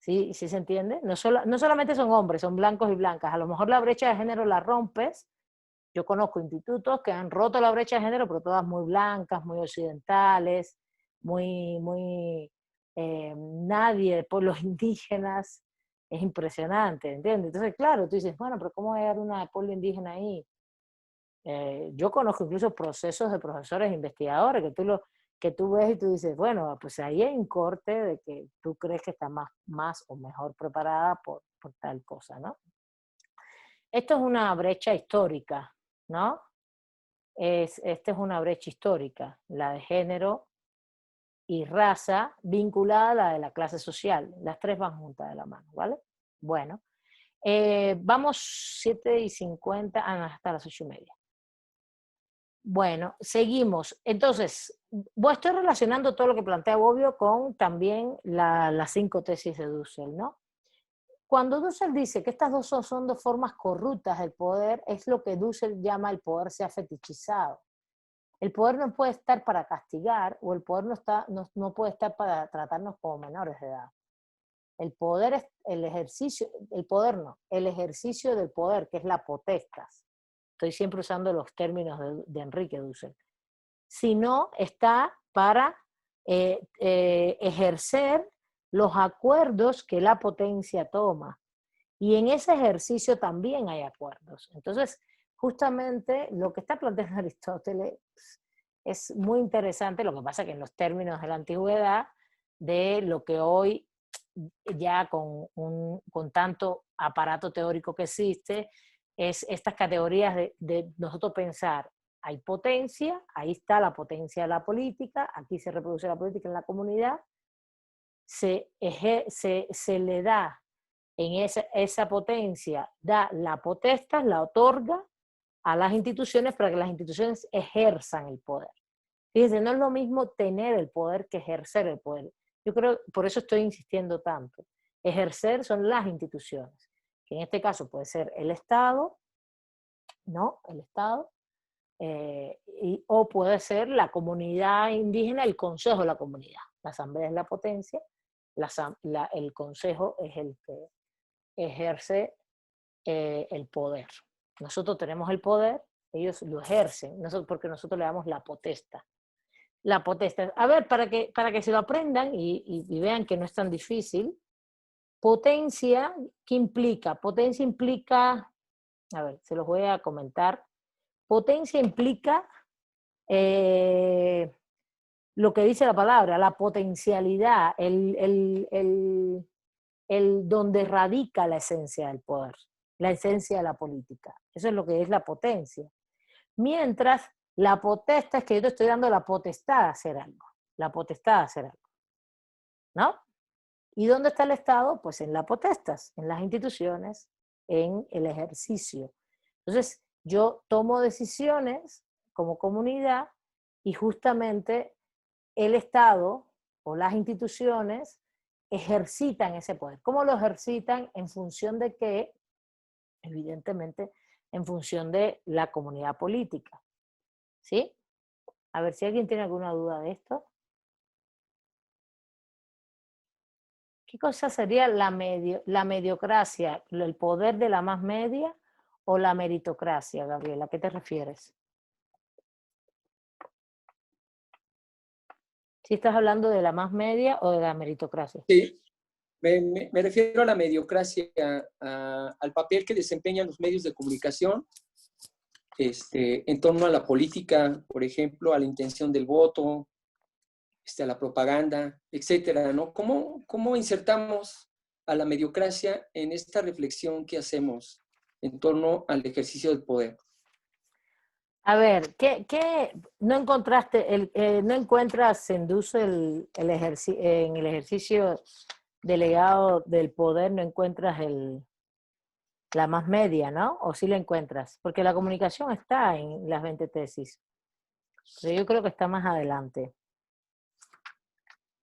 ¿Sí? ¿Sí se entiende? No solamente son hombres, son blancos y blancas. A lo mejor la brecha de género la rompes. Yo conozco institutos que han roto la brecha de género, pero todas muy blancas, muy occidentales, nadie de pueblos indígenas. Es impresionante, ¿entiendes? Entonces, claro, tú dices, bueno, pero ¿cómo va a haber una de pueblo indígena ahí? Yo conozco incluso procesos de profesores e investigadores que tú ves y tú dices, bueno, pues ahí hay un corte de que tú crees que está más o mejor preparada por tal cosa, ¿no? Esto es una brecha histórica, ¿no? Esta es una brecha histórica, la de género y raza vinculada a la de la clase social. Las tres van juntas de la mano, ¿vale? Bueno, vamos 7:50, hasta las 8:30. Bueno, seguimos. Entonces, estoy relacionando todo lo que plantea Bobbio con también las 5 tesis de Dussel, ¿no? Cuando Dussel dice que estas dos son dos formas corruptas del poder, es lo que Dussel llama el poder sea fetichizado. El poder no puede estar para castigar, o el poder no puede estar para tratarnos como menores de edad. El poder es el ejercicio, el ejercicio del poder, que es la potestas. Estoy siempre usando los términos de Enrique Dussel. Sino está para ejercer los acuerdos que la potencia toma. Y en ese ejercicio también hay acuerdos. Entonces, justamente lo que está planteando Aristóteles es muy interesante, lo que pasa que en los términos de la antigüedad, de lo que hoy ya con tanto aparato teórico que existe, es estas categorías de nosotros pensar, hay potencia, ahí está la potencia de la política, aquí se reproduce la política en la comunidad, se le da en esa potencia, da la potestas, la otorga a las instituciones para que las instituciones ejerzan el poder. Fíjense, no es lo mismo tener el poder que ejercer el poder. Yo creo, por eso estoy insistiendo tanto. Ejercer son las instituciones, que en este caso puede ser el Estado, ¿no? El Estado, o puede ser la comunidad indígena, el consejo de la comunidad. La asamblea es la potencia, el consejo es el que ejerce el poder. Nosotros tenemos el poder, ellos lo ejercen, porque nosotros le damos la potestad. La potestad. A ver, para que se lo aprendan y vean que no es tan difícil. Potencia, ¿qué implica? Potencia implica, a ver, se los voy a comentar. Potencia implica lo que dice la palabra, la potencialidad, el donde radica la esencia del poder, la esencia de la política. Eso es lo que es la potencia. Mientras la potestad es que yo te estoy dando la potestad de hacer algo, la potestad de hacer algo, ¿no? ¿Y dónde está el Estado? Pues en la potestas, en las instituciones, en el ejercicio. Entonces, yo tomo decisiones como comunidad y justamente el Estado o las instituciones ejercitan ese poder. ¿Cómo lo ejercitan? En función de qué, evidentemente, en función de la comunidad política. ¿Sí? A ver si alguien tiene alguna duda de esto. ¿Qué cosa sería la mediocracia? ¿El poder de la más media o la meritocracia, Gabriela? ¿A qué te refieres? ¿Si estás hablando de la más media o de la meritocracia? Sí, Me refiero a la mediocracia, al papel que desempeñan los medios de comunicación en torno a la política, por ejemplo, a la intención del voto, a la propaganda, etcétera, ¿no? ¿Cómo insertamos a la mediocracia en esta reflexión que hacemos en torno al ejercicio del poder? A ver, no encontraste, no encuentras en Dussel en el ejercicio delegado del poder, no encuentras la más media, ¿no? ¿O sí la encuentras? Porque la comunicación está en las 20 tesis. Pero yo creo que está más adelante.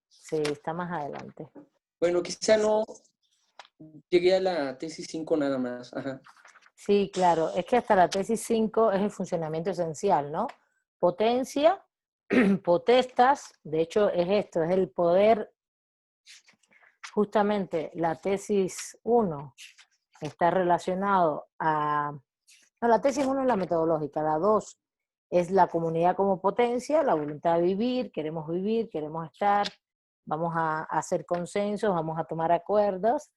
Sí, está más adelante. Bueno, quizá no llegué a la tesis 5 nada más. Ajá. Sí, claro. Es que hasta la tesis 5 es el funcionamiento esencial, ¿no? Potencia, potestas, de hecho es esto, es el poder. Justamente la tesis 1 está relacionado a... No, la tesis 1 es la metodológica, la 2 es la comunidad como potencia, la voluntad de vivir, queremos estar, vamos a hacer consensos, vamos a tomar acuerdos,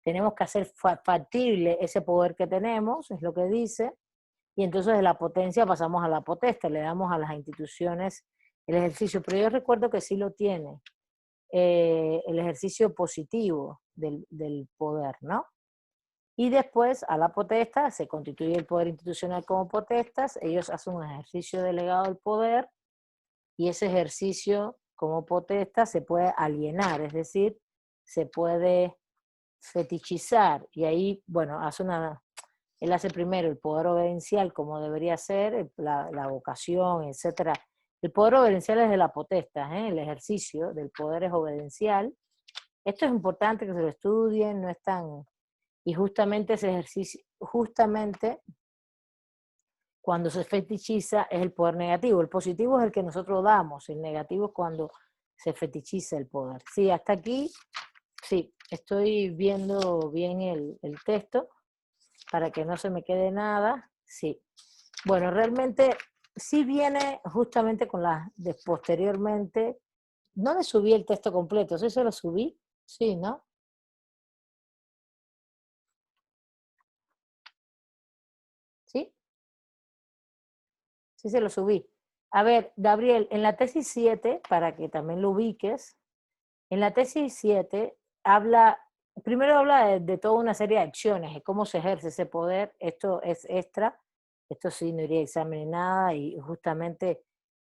tenemos que hacer factible ese poder que tenemos, es lo que dice, y entonces de la potencia pasamos a la potestad, le damos a las instituciones el ejercicio, pero yo recuerdo que sí lo tiene, el ejercicio positivo del poder, ¿no? Y después a la potestad se constituye el poder institucional como potestas, ellos hacen un ejercicio delegado del poder y ese ejercicio como potestad se puede alienar, es decir, se puede fetichizar y ahí, bueno, él hace primero el poder obediencial como debería ser, la vocación, etcétera. El poder obediencial es de la potestad, el ejercicio del poder es obediencial. Esto es importante que se lo estudien, no es tan... Y justamente ese ejercicio, justamente cuando se fetichiza es el poder negativo. El positivo es el que nosotros damos, el negativo es cuando se fetichiza el poder. Sí, hasta aquí, sí, estoy viendo bien el texto para que no se me quede nada. Sí. Bueno, realmente sí viene justamente con posteriormente, no le subí el texto completo, ¿sí se lo subí? Sí, ¿no? ¿Sí? Sí se lo subí. A ver, Gabriel, en la tesis 7, para que también lo ubiques, en la tesis 7 primero habla de toda una serie de acciones, de cómo se ejerce ese poder, esto es extra, esto sí no iría a examen ni nada, y justamente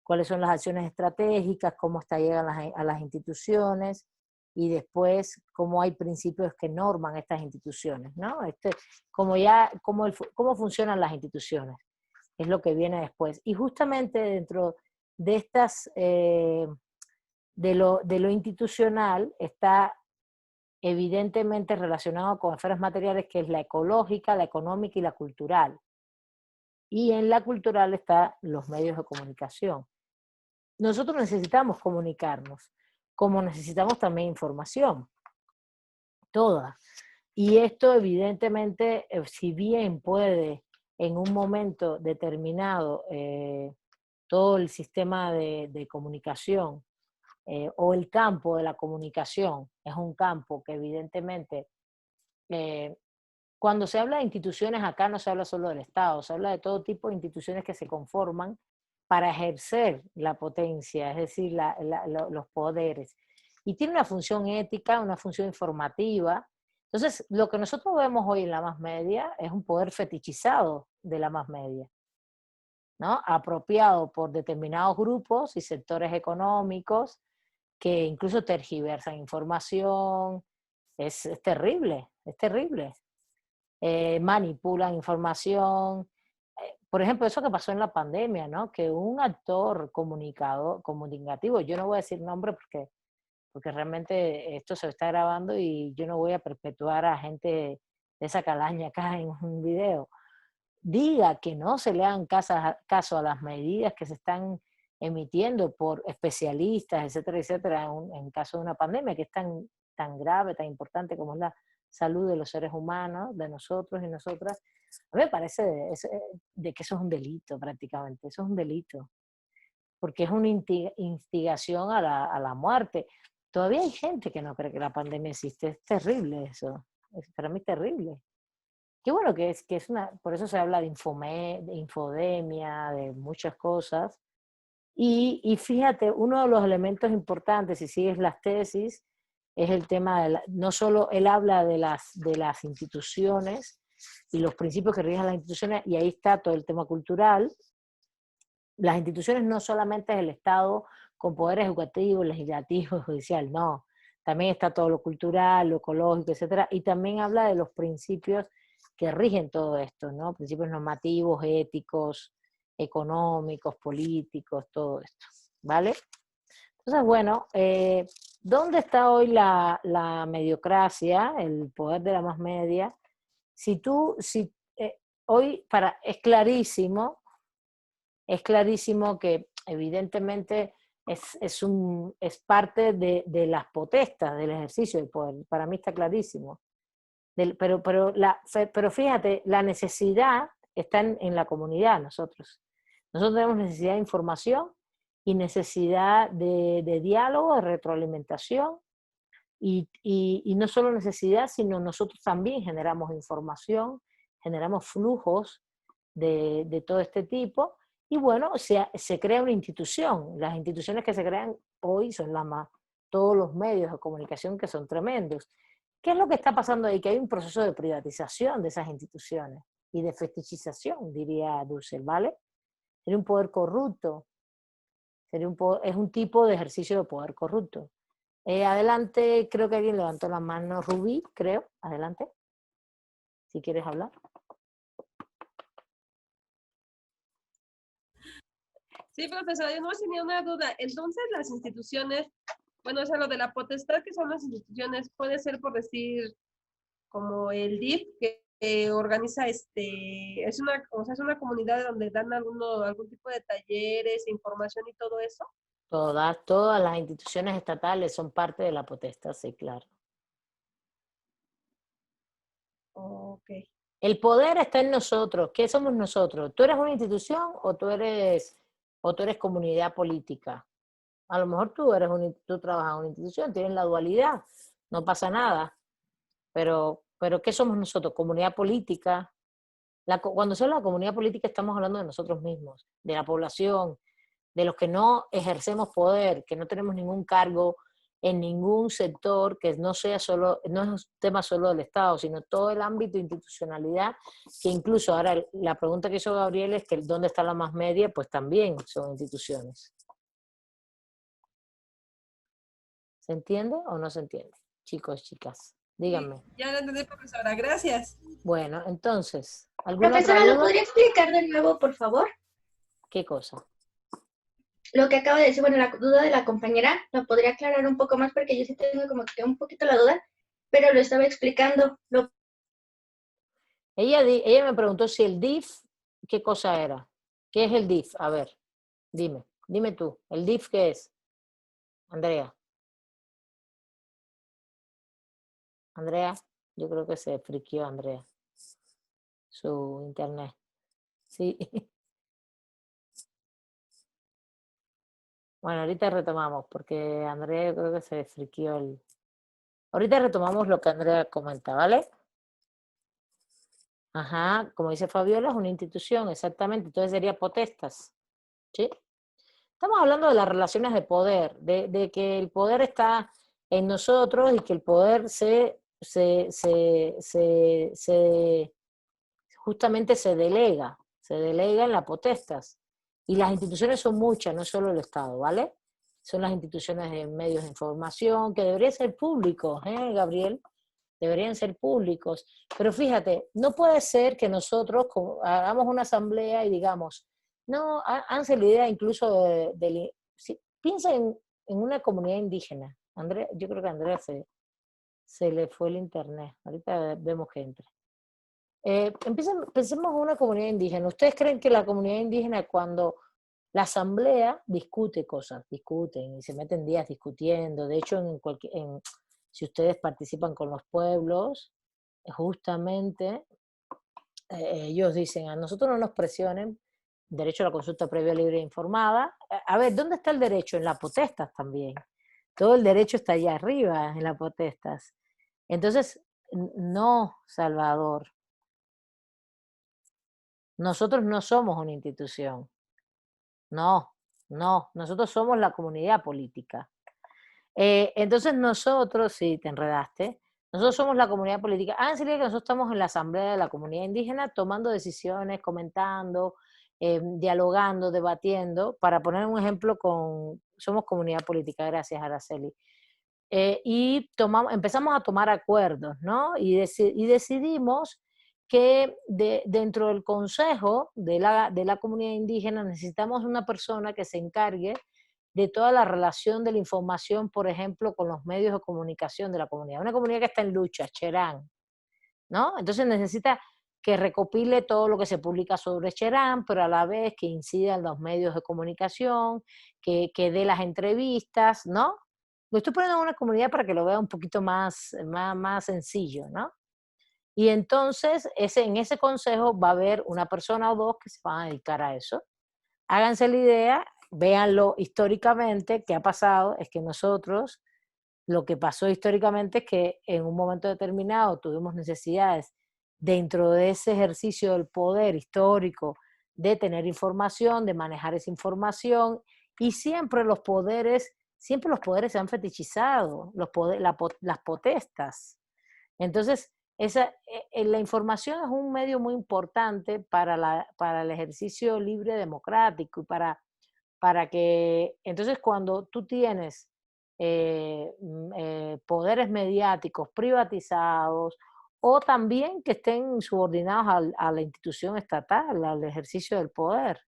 cuáles son las acciones estratégicas, cómo llegan a las instituciones, y después cómo hay principios que norman estas instituciones, ¿no? Cómo funcionan las instituciones, es lo que viene después. Y justamente dentro de estas, de lo institucional, está evidentemente relacionado con esferas materiales, que es la ecológica, la económica y la cultural. Y en la cultural están los medios de comunicación. Nosotros necesitamos comunicarnos, como necesitamos también información, toda. Y esto evidentemente, si bien puede en un momento determinado todo el sistema de comunicación o el campo de la comunicación es un campo que evidentemente, cuando se habla de instituciones acá no se habla solo del Estado, se habla de todo tipo de instituciones que se conforman para ejercer la potencia, es decir, los poderes. Y tiene una función ética, una función informativa. Entonces, lo que nosotros vemos hoy en la más media es un poder fetichizado de la más media, ¿no? Apropiado por determinados grupos y sectores económicos que incluso tergiversan información. Es terrible, es terrible. Manipulan información. Por ejemplo, eso que pasó en la pandemia, ¿no? Que un actor comunicativo, yo no voy a decir nombre porque realmente esto se está grabando y yo no voy a perpetuar a gente de esa calaña acá en un video, diga que no se le hagan caso a las medidas que se están emitiendo por especialistas, etcétera, etcétera, en caso de una pandemia que es tan grave, tan importante como es la salud de los seres humanos, de nosotros y nosotras. A mí me parece de que eso es un delito prácticamente, eso es un delito, porque es una instigación a la muerte. todavía hay gente que no cree que la pandemia existe. Es terrible eso. Para mí es terrible. Qué bueno que es una, por eso se habla de infodemia, de muchas cosas. Y fíjate, uno de los elementos importantes, si sigues las tesis, es el tema de no solo él habla de las instituciones y los principios que rigen las instituciones, y ahí está todo el tema cultural. Las instituciones no solamente es el Estado con poder educativo, legislativo, judicial, no. También está todo lo cultural, lo ecológico, etcétera, y también habla de los principios que rigen todo esto, ¿no? Principios normativos, éticos, económicos, políticos, todo esto, ¿vale? Entonces, bueno, ¿dónde está hoy la mediocracia, el poder de la más media? Hoy es clarísimo que evidentemente es parte de las potestas, del ejercicio del poder. Para mí está clarísimo. Pero fíjate, la necesidad está en la comunidad, nosotros. Nosotros tenemos necesidad de información y necesidad de diálogo, de retroalimentación, y no solo necesidad, sino nosotros también generamos información, generamos flujos de todo este tipo, y bueno, se crea una institución. Las instituciones que se crean hoy son todos los medios de comunicación, que son tremendos. ¿Qué es lo que está pasando ahí? Que hay un proceso de privatización de esas instituciones y de fetichización, diría Dussel, ¿vale? Sería un poder corrupto, es un tipo de ejercicio de poder corrupto. Adelante, creo que alguien levantó la mano, Rubí, creo. Adelante, si quieres hablar. Sí, profesora, yo no tenía una duda. Entonces, las instituciones, bueno, o sea, lo de la potestad que son las instituciones, puede ser por decir, como el DIF, que organiza, es una comunidad donde dan algún tipo de talleres, información y todo eso. Todas las instituciones estatales son parte de la potestad, sí, claro. Ok. El poder está en nosotros. ¿Qué somos nosotros? ¿Tú eres una institución o tú eres comunidad política? A lo mejor tú trabajas en una institución, tienes la dualidad, no pasa nada. Pero ¿qué somos nosotros? Comunidad política. Cuando se habla de comunidad política estamos hablando de nosotros mismos, de la población, de los que no ejercemos poder, que no tenemos ningún cargo en ningún sector, que no es un tema solo del Estado, sino todo el ámbito de institucionalidad, que incluso ahora la pregunta que hizo Gabriel es que ¿dónde está la más media? Pues también son instituciones. ¿Se entiende o no se entiende? Chicos, chicas, díganme. Sí, ya lo entendí, profesora, gracias. Bueno, entonces, ¿alguna Profesora, otra ¿lo duda? podría explicar de nuevo, por favor? ¿Qué cosa? Lo que acaba de decir, bueno, la duda de la compañera, ¿lo podría aclarar un poco más? Porque yo sí tengo como que un poquito la duda, pero lo estaba explicando. Ella me preguntó si el DIF, ¿qué cosa era? ¿Qué es el DIF? A ver, dime tú. ¿El DIF qué es? Andrea, yo creo que se friquió Andrea, su internet. Sí. Bueno, ahorita retomamos, porque Andrea yo creo que se friquió Ahorita retomamos lo que Andrea comenta, ¿vale? Ajá, como dice Fabiola, es una institución, exactamente, entonces sería potestas, ¿sí? Estamos hablando de las relaciones de poder, de que el poder está en nosotros y que el poder justamente se delega en las potestas. Y las instituciones son muchas, no solo el Estado, ¿vale? Son las instituciones de medios de información, que deberían ser públicos, ¿eh, Gabriel? Deberían ser públicos. Pero fíjate, no puede ser que nosotros hagamos una asamblea y digamos, no, háganse la idea incluso piensa en una comunidad indígena. Andrea, yo creo que a Andrea se le fue el internet. Ahorita vemos que entre. Pensemos en una comunidad indígena. ¿Ustedes creen que la comunidad indígena, cuando la asamblea discuten y se meten días discutiendo? De hecho, si ustedes participan con los pueblos, justamente ellos dicen, a nosotros no nos presionen, derecho a la consulta previa, libre e informada. A ver, ¿dónde está el derecho? En las potestas también. todo el derecho está allá arriba en las potestas. Entonces, no, Salvador, nosotros no somos una institución. No, nosotros somos la comunidad política. Entonces nosotros, sí, te enredaste, nosotros somos la comunidad política. Sería que nosotros estamos en la asamblea de la comunidad indígena tomando decisiones, comentando, dialogando, debatiendo. Para poner un ejemplo, somos comunidad política, gracias Araceli. Y empezamos a tomar acuerdos, ¿no? Y decidimos que dentro del consejo de la comunidad indígena necesitamos una persona que se encargue de toda la relación de la información, por ejemplo, con los medios de comunicación de la comunidad. Una comunidad que está en lucha, Cherán, ¿no? Entonces necesita que recopile todo lo que se publica sobre Cherán, pero a la vez que incida en los medios de comunicación, que dé las entrevistas, ¿no? Lo estoy poniendo en una comunidad para que lo vea un poquito más sencillo, ¿no? Y entonces en ese consejo va a haber una persona o dos que se van a dedicar a eso. Háganse la idea, véanlo históricamente, ¿qué ha pasado? Es que nosotros, lo que pasó históricamente es que en un momento determinado tuvimos necesidades dentro de ese ejercicio del poder histórico de tener información, de manejar esa información, y siempre los poderes se han fetichizado, las potestas. Entonces, la información es un medio muy importante para el ejercicio libre democrático y para que, entonces cuando tú tienes poderes mediáticos privatizados o también que estén subordinados a la institución estatal, al ejercicio del poder,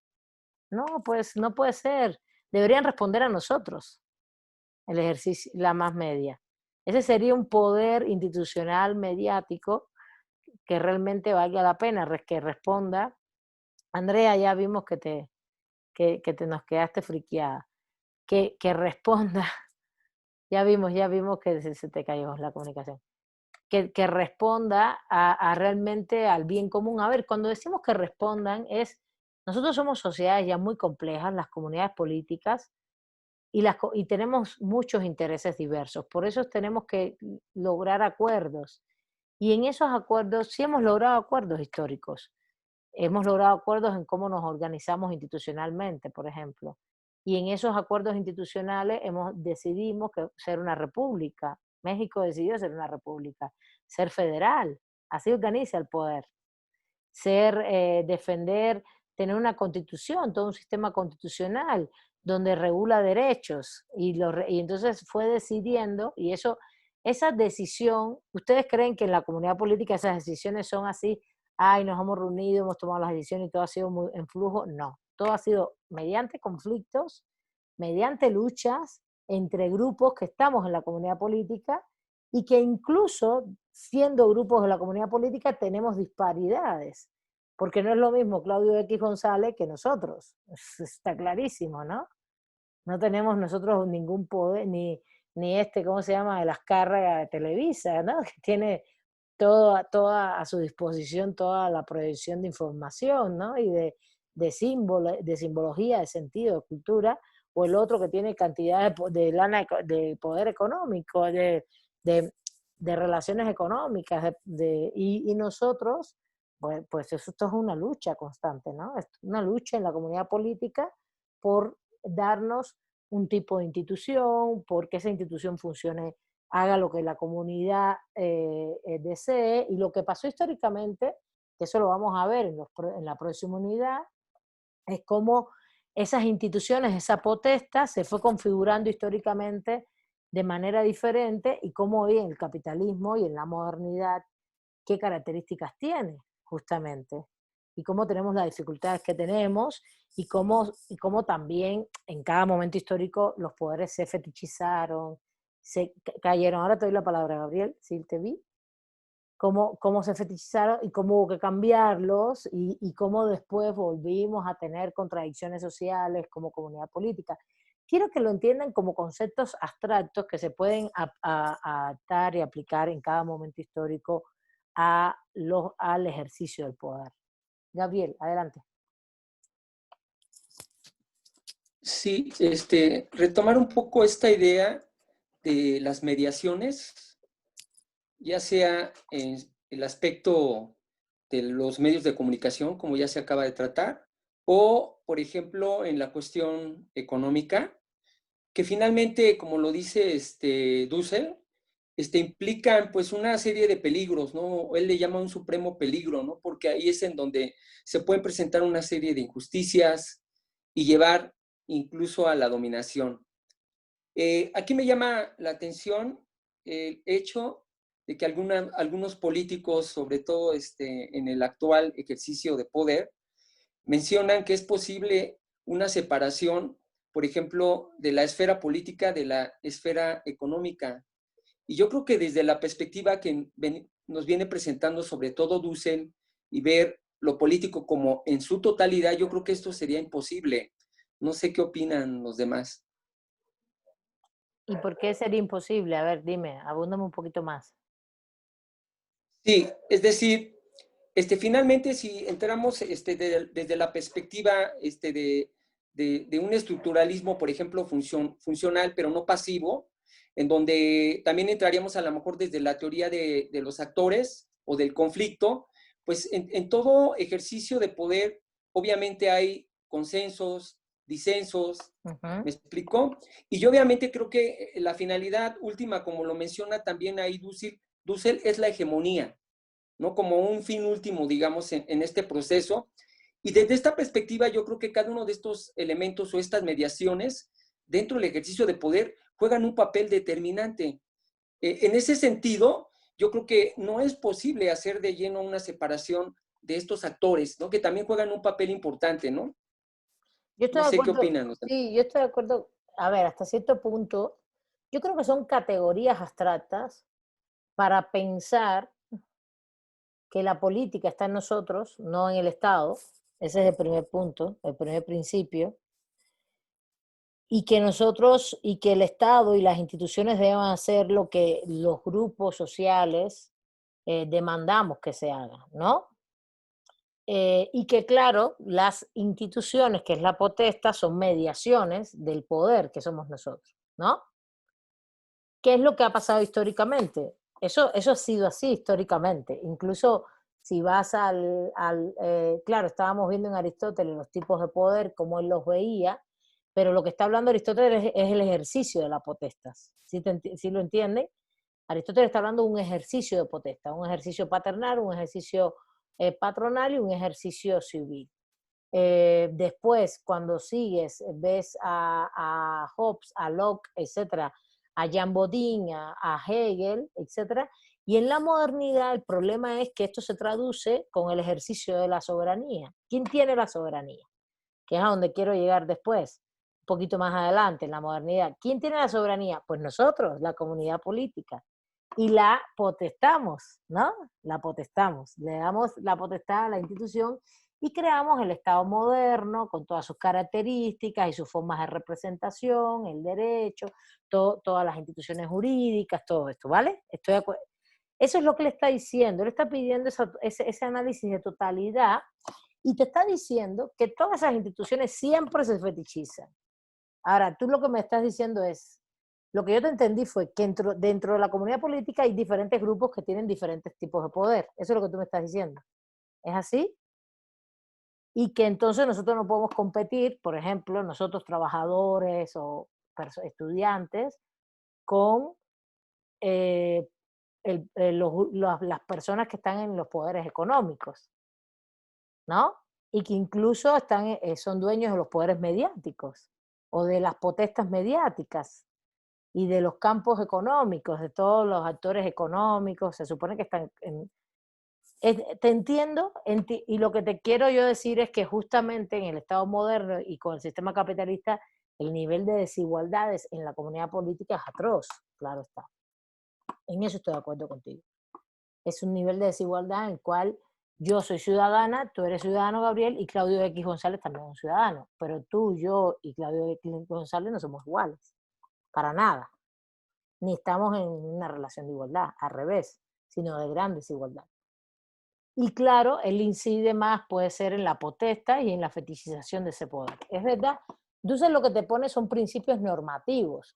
no, pues no puede ser. Deberían responder a nosotros el ejercicio, la más media. Ese sería un poder institucional mediático que realmente valga la pena, que responda. Andrea, ya vimos que nos quedaste friqueada. Que responda, ya vimos que se te cayó la comunicación. Que responda realmente al bien común. A ver, cuando decimos que respondan nosotros somos sociedades ya muy complejas, las comunidades políticas, y tenemos muchos intereses diversos. Por eso tenemos que lograr acuerdos. Y en esos acuerdos, sí hemos logrado acuerdos históricos. Hemos logrado acuerdos en cómo nos organizamos institucionalmente, por ejemplo. Y en esos acuerdos institucionales decidimos ser una república. México decidió ser una república, ser federal. Así organiza el poder. Defender, tener una constitución, todo un sistema constitucional donde regula derechos. Y entonces fue decidiendo, y esa decisión, ¿ustedes creen que en la comunidad política esas decisiones son así? Nos hemos reunido, hemos tomado las decisiones y todo ha sido muy en flujo. No, todo ha sido mediante conflictos, mediante luchas entre grupos que estamos en la comunidad política y que incluso siendo grupos de la comunidad política tenemos disparidades, porque no es lo mismo Claudio X González que nosotros, está clarísimo, ¿no? No tenemos nosotros ningún poder, ni ¿cómo se llama?, de las cargas de Televisa, ¿no? Que tiene toda a su disposición toda la proyección de información, ¿no? Y de simbología, de sentido, de cultura, o el otro que tiene cantidad de poder económico, de relaciones económicas, y nosotros, pues esto es una lucha constante, ¿no? Es una lucha en la comunidad política por darnos un tipo de institución, porque esa institución funcione, haga lo que la comunidad desee, y lo que pasó históricamente, que eso lo vamos a ver en la próxima unidad, es cómo esas instituciones, esa potestad se fue configurando históricamente de manera diferente, y cómo hoy en el capitalismo y en la modernidad, qué características tiene justamente, y cómo tenemos las dificultades que tenemos, y cómo también en cada momento histórico los poderes se fetichizaron, se cayeron. Ahora te doy la palabra, Gabriel, si te vi. Cómo se fetichizaron y cómo hubo que cambiarlos, y cómo después volvimos a tener contradicciones sociales como comunidad política. Quiero que lo entiendan como conceptos abstractos que se pueden adaptar y aplicar en cada momento histórico al ejercicio del poder. Gabriel, adelante. Sí, retomar un poco esta idea de las mediaciones, ya sea en el aspecto de los medios de comunicación, como ya se acaba de tratar, o, por ejemplo, en la cuestión económica, que finalmente, como lo dice Dussel, implican pues una serie de peligros, ¿no? Él le llama un supremo peligro, ¿no? Porque ahí es en donde se pueden presentar una serie de injusticias y llevar incluso a la dominación. Aquí me llama la atención el hecho de que algunos políticos, sobre todo en el actual ejercicio de poder, mencionan que es posible una separación, por ejemplo, de la esfera política de la esfera económica. Y yo creo que desde la perspectiva que nos viene presentando sobre todo Dussel y ver lo político como en su totalidad, yo creo que esto sería imposible. No sé qué opinan los demás. ¿Y por qué sería imposible? A ver, dime, abúndame un poquito más. Sí, es decir, finalmente si entramos desde la perspectiva de un estructuralismo, por ejemplo, funcional, pero no pasivo, en donde también entraríamos a lo mejor desde la teoría de los actores o del conflicto, pues en todo ejercicio de poder, obviamente hay consensos, disensos, ¿me explico? Y yo obviamente creo que la finalidad última, como lo menciona también ahí Dussel, es la hegemonía, ¿no? Como un fin último, digamos, en este proceso. Y desde esta perspectiva, yo creo que cada uno de estos elementos o estas mediaciones dentro del ejercicio de poder juegan un papel determinante. En ese sentido, yo creo que no es posible hacer de lleno una separación de estos actores, ¿no? Que también juegan un papel importante, ¿no? Yo estoy No de sé qué acuerdo, opinan. sí, yo estoy de acuerdo, a ver, hasta cierto punto, yo creo que son categorías abstractas para pensar que la política está en nosotros, no en el Estado. Ese es el primer punto, el primer principio. Y que nosotros, y que el Estado y las instituciones deben hacer lo que los grupos sociales demandamos que se haga, ¿no? Y que claro, las instituciones, que es la potestad, son mediaciones del poder que somos nosotros, ¿no? ¿Qué es lo que ha pasado históricamente? Eso ha sido así históricamente. Incluso si vas claro, estábamos viendo en Aristóteles los tipos de poder, cómo él los veía, pero lo que está hablando Aristóteles es el ejercicio de la potestad. ¿Sí lo entienden? Aristóteles está hablando de un ejercicio de potestad, un ejercicio paternal, un ejercicio patronal y un ejercicio civil. Después, cuando sigues, ves a Hobbes, a Locke, etcétera, a Jean Bodin, a Hegel, etcétera, y en la modernidad el problema es que esto se traduce con el ejercicio de la soberanía. ¿Quién tiene la soberanía? Que es a donde quiero llegar después, un poquito más adelante, en la modernidad. ¿Quién tiene la soberanía? Pues nosotros, la comunidad política. Y la potestamos, ¿no? La potestamos. Le damos la potestad a la institución y creamos el Estado moderno con todas sus características y sus formas de representación, el derecho, todas las instituciones jurídicas, todo esto, ¿vale? Estoy de acuerdo. Eso es lo que le está diciendo. Él está pidiendo ese análisis de totalidad y te está diciendo que todas esas instituciones siempre se fetichizan. Ahora, tú lo que me estás diciendo es, lo que yo te entendí fue que dentro de la comunidad política hay diferentes grupos que tienen diferentes tipos de poder. Eso es lo que tú me estás diciendo. ¿Es así? Y que entonces nosotros no podemos competir, por ejemplo, nosotros trabajadores o estudiantes, con las personas que están en los poderes económicos, ¿no? Y que incluso son dueños de los poderes mediáticos o de las potestas mediáticas y de los campos económicos, de todos los actores económicos, se supone que están te entiendo, y lo que te quiero yo decir es que justamente en el Estado moderno y con el sistema capitalista, el nivel de desigualdades en la comunidad política es atroz, claro está. En eso estoy de acuerdo contigo. Es un nivel de desigualdad en el cual yo soy ciudadana, tú eres ciudadano, Gabriel, y Claudio X González también es un ciudadano, pero tú, yo y Claudio X González no somos iguales, para nada. Ni estamos en una relación de igualdad, al revés, sino de gran desigualdad. Y claro, él incide más, puede ser en la potestad y en la fetichización de ese poder. Es verdad. Entonces lo que te pone son principios normativos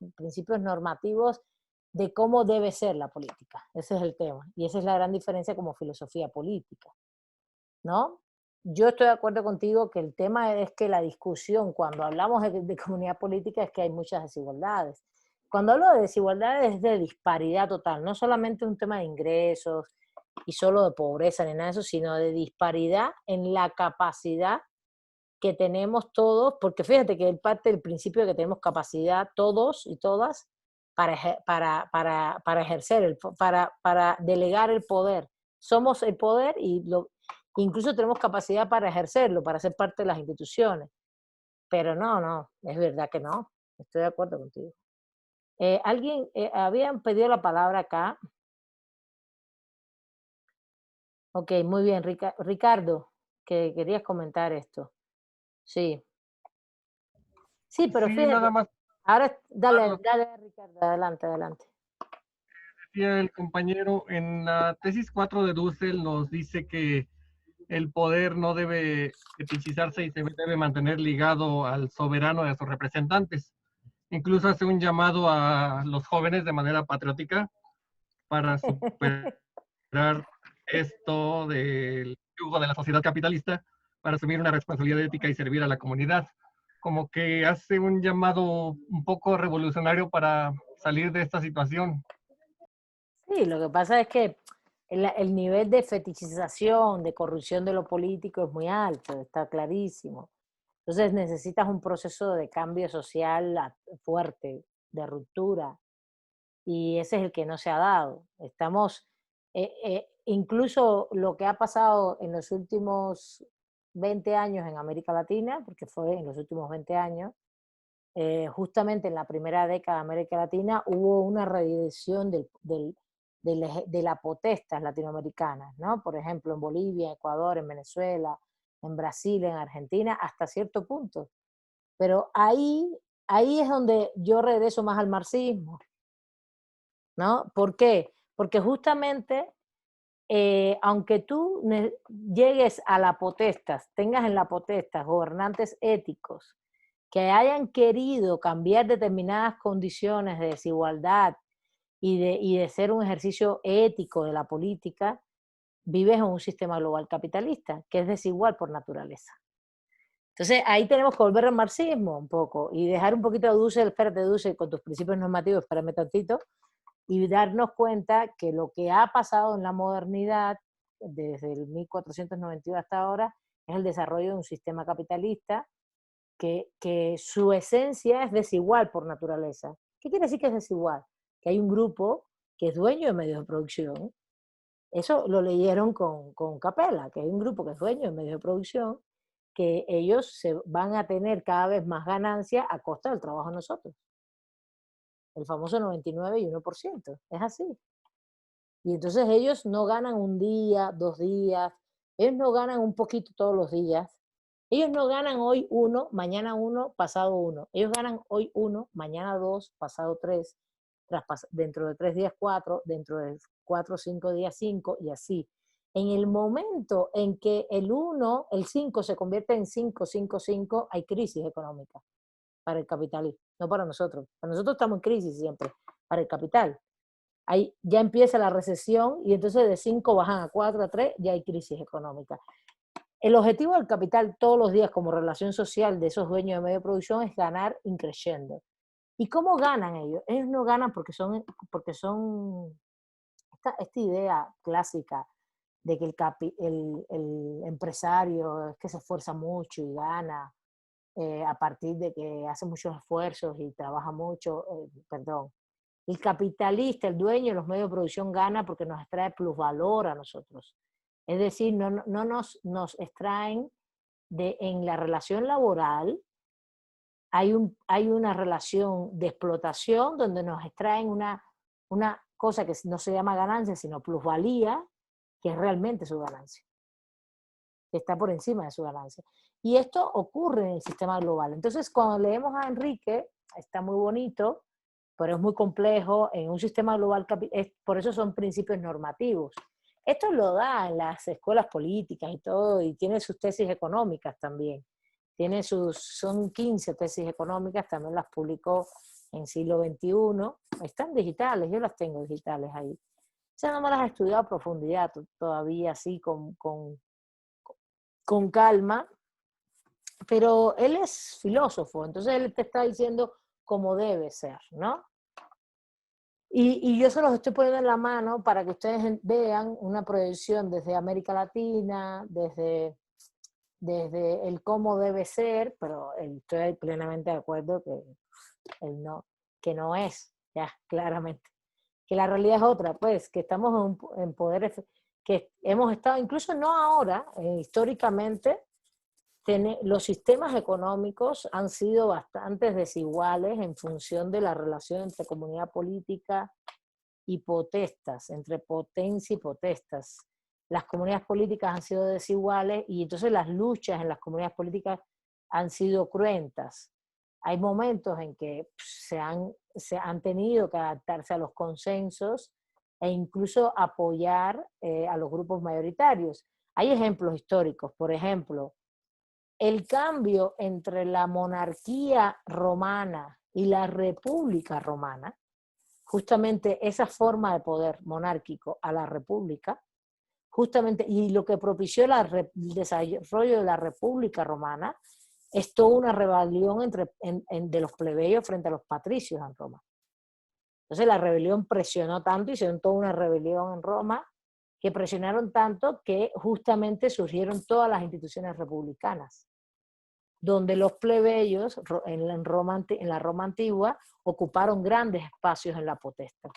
de cómo debe ser la política. Ese es el tema. Y esa es la gran diferencia como filosofía política, ¿no? Yo estoy de acuerdo contigo que el tema es que la discusión, cuando hablamos de comunidad política, es que hay muchas desigualdades. Cuando hablo de desigualdades es de disparidad total, no solamente un tema de ingresos y solo de pobreza ni nada de eso, sino de disparidad en la capacidad que tenemos todos, porque fíjate que es parte del principio de que tenemos capacidad todos y todas para ejercer, para delegar el poder. Somos el poder y incluso tenemos capacidad para ejercerlo, para ser parte de las instituciones. Pero no, es verdad que no. Estoy de acuerdo contigo. Alguien, habían pedido la palabra acá. Ok, muy bien, Ricardo, que querías comentar esto. Sí. Sí, pero Sí, fíjate, nada más ahora dale, Carlos, Ricardo, adelante. decía el compañero, en la tesis 4 de Dussel nos dice que el poder no debe fetichizarse y se debe mantener ligado al soberano y a sus representantes. Incluso hace un llamado a los jóvenes de manera patriótica para superar esto del yugo de la sociedad capitalista, para asumir una responsabilidad ética y servir a la comunidad. Como que hace un llamado un poco revolucionario para salir de esta situación. Sí, lo que pasa es que el nivel de fetichización, de corrupción de lo político es muy alto, está clarísimo. Entonces necesitas un proceso de cambio social fuerte, de ruptura, y ese es el que no se ha dado. Incluso lo que ha pasado en los últimos 20 años en América Latina, porque fue en los últimos 20 años, justamente en la primera década de América Latina hubo una redirección de las protestas latinoamericanas, ¿no? Por ejemplo, en Bolivia, Ecuador, en Venezuela, en Brasil, en Argentina, hasta cierto punto. Pero ahí es donde yo regreso más al marxismo, ¿no? ¿Por qué? Porque justamente, aunque tú llegues a la potestas, tengas en la potestas gobernantes éticos que hayan querido cambiar determinadas condiciones de desigualdad y de ser un ejercicio ético de la política, vives en un sistema global capitalista, que es desigual por naturaleza. Entonces, ahí tenemos que volver al marxismo un poco y dejar un poquito de Dussel, espérate, Dussel, con tus principios normativos, espérame tantito, y darnos cuenta que lo que ha pasado en la modernidad, desde el 1492 hasta ahora, es el desarrollo de un sistema capitalista que su esencia es desigual por naturaleza. ¿Qué quiere decir que es desigual? Que hay un grupo que es dueño de medios de producción. Eso lo leyeron con Capella, que hay un grupo que es dueño de medios de producción, que ellos se van a tener cada vez más ganancia a costa del trabajo de nosotros. El famoso 99 y 1%. Es así. Y entonces ellos no ganan un día, 2 días, ellos no ganan un poquito todos los días. Ellos no ganan hoy 1, mañana 1, pasado 1. Ellos ganan hoy 1, mañana 2, pasado 3, dentro de 3 días 4, dentro de 4 o 5 días 5 y así. En el momento en que el 1, el 5 se convierte en 5, 5, 5, hay crisis económica para el capital, no para nosotros. Para nosotros estamos en crisis siempre, para el capital. Ahí ya empieza la recesión y entonces de 5 bajan a 4, a 3, ya hay crisis económica. El objetivo del capital todos los días como relación social de esos dueños de medio de producción es ganar increciendo. ¿Y cómo ganan ellos? Ellos no ganan porque son esta idea clásica de que el empresario es que se esfuerza mucho y gana a partir de que hace muchos esfuerzos y trabaja mucho, perdón. El capitalista, el dueño de los medios de producción gana porque nos extrae plusvalor a nosotros. Es decir, no nos extraen en la relación laboral, hay una relación de explotación donde nos extraen una cosa que no se llama ganancia, sino plusvalía, que es realmente su ganancia, que está por encima de su ganancia. Y esto ocurre en el sistema global. Entonces, cuando leemos a Enrique, está muy bonito, pero es muy complejo. En un sistema global, por eso son principios normativos. Esto lo da en las escuelas políticas y todo, y tiene sus tesis económicas también. Son 15 tesis económicas, también las publicó en siglo XXI, están digitales, yo las tengo digitales ahí. O sea, no me las he estudiado a profundidad todavía, así con calma, pero él es filósofo, entonces él te está diciendo cómo debe ser, ¿no? Y yo se los estoy poniendo en la mano para que ustedes vean una proyección desde América Latina, desde el cómo debe ser, pero estoy plenamente de acuerdo que no es, ya, claramente. Que la realidad es otra, pues, que estamos en poder, que hemos estado, incluso no ahora, históricamente, los sistemas económicos han sido bastante desiguales en función de la relación entre comunidad política y potestas, entre potencia y potestas. Las comunidades políticas han sido desiguales y entonces las luchas en las comunidades políticas han sido cruentas. Hay momentos en que se han tenido que adaptarse a los consensos e incluso apoyar a los grupos mayoritarios. Hay ejemplos históricos, por ejemplo, el cambio entre la monarquía romana y la república romana, justamente esa forma de poder monárquico a la república, justamente, y lo que propició el desarrollo de la república romana, es toda una rebelión de los plebeyos frente a los patricios en Roma. Entonces la rebelión presionó tanto, hicieron toda una rebelión en Roma, que presionaron tanto que justamente surgieron todas las instituciones republicanas, donde los plebeyos en la Roma antigua ocuparon grandes espacios en la potestad.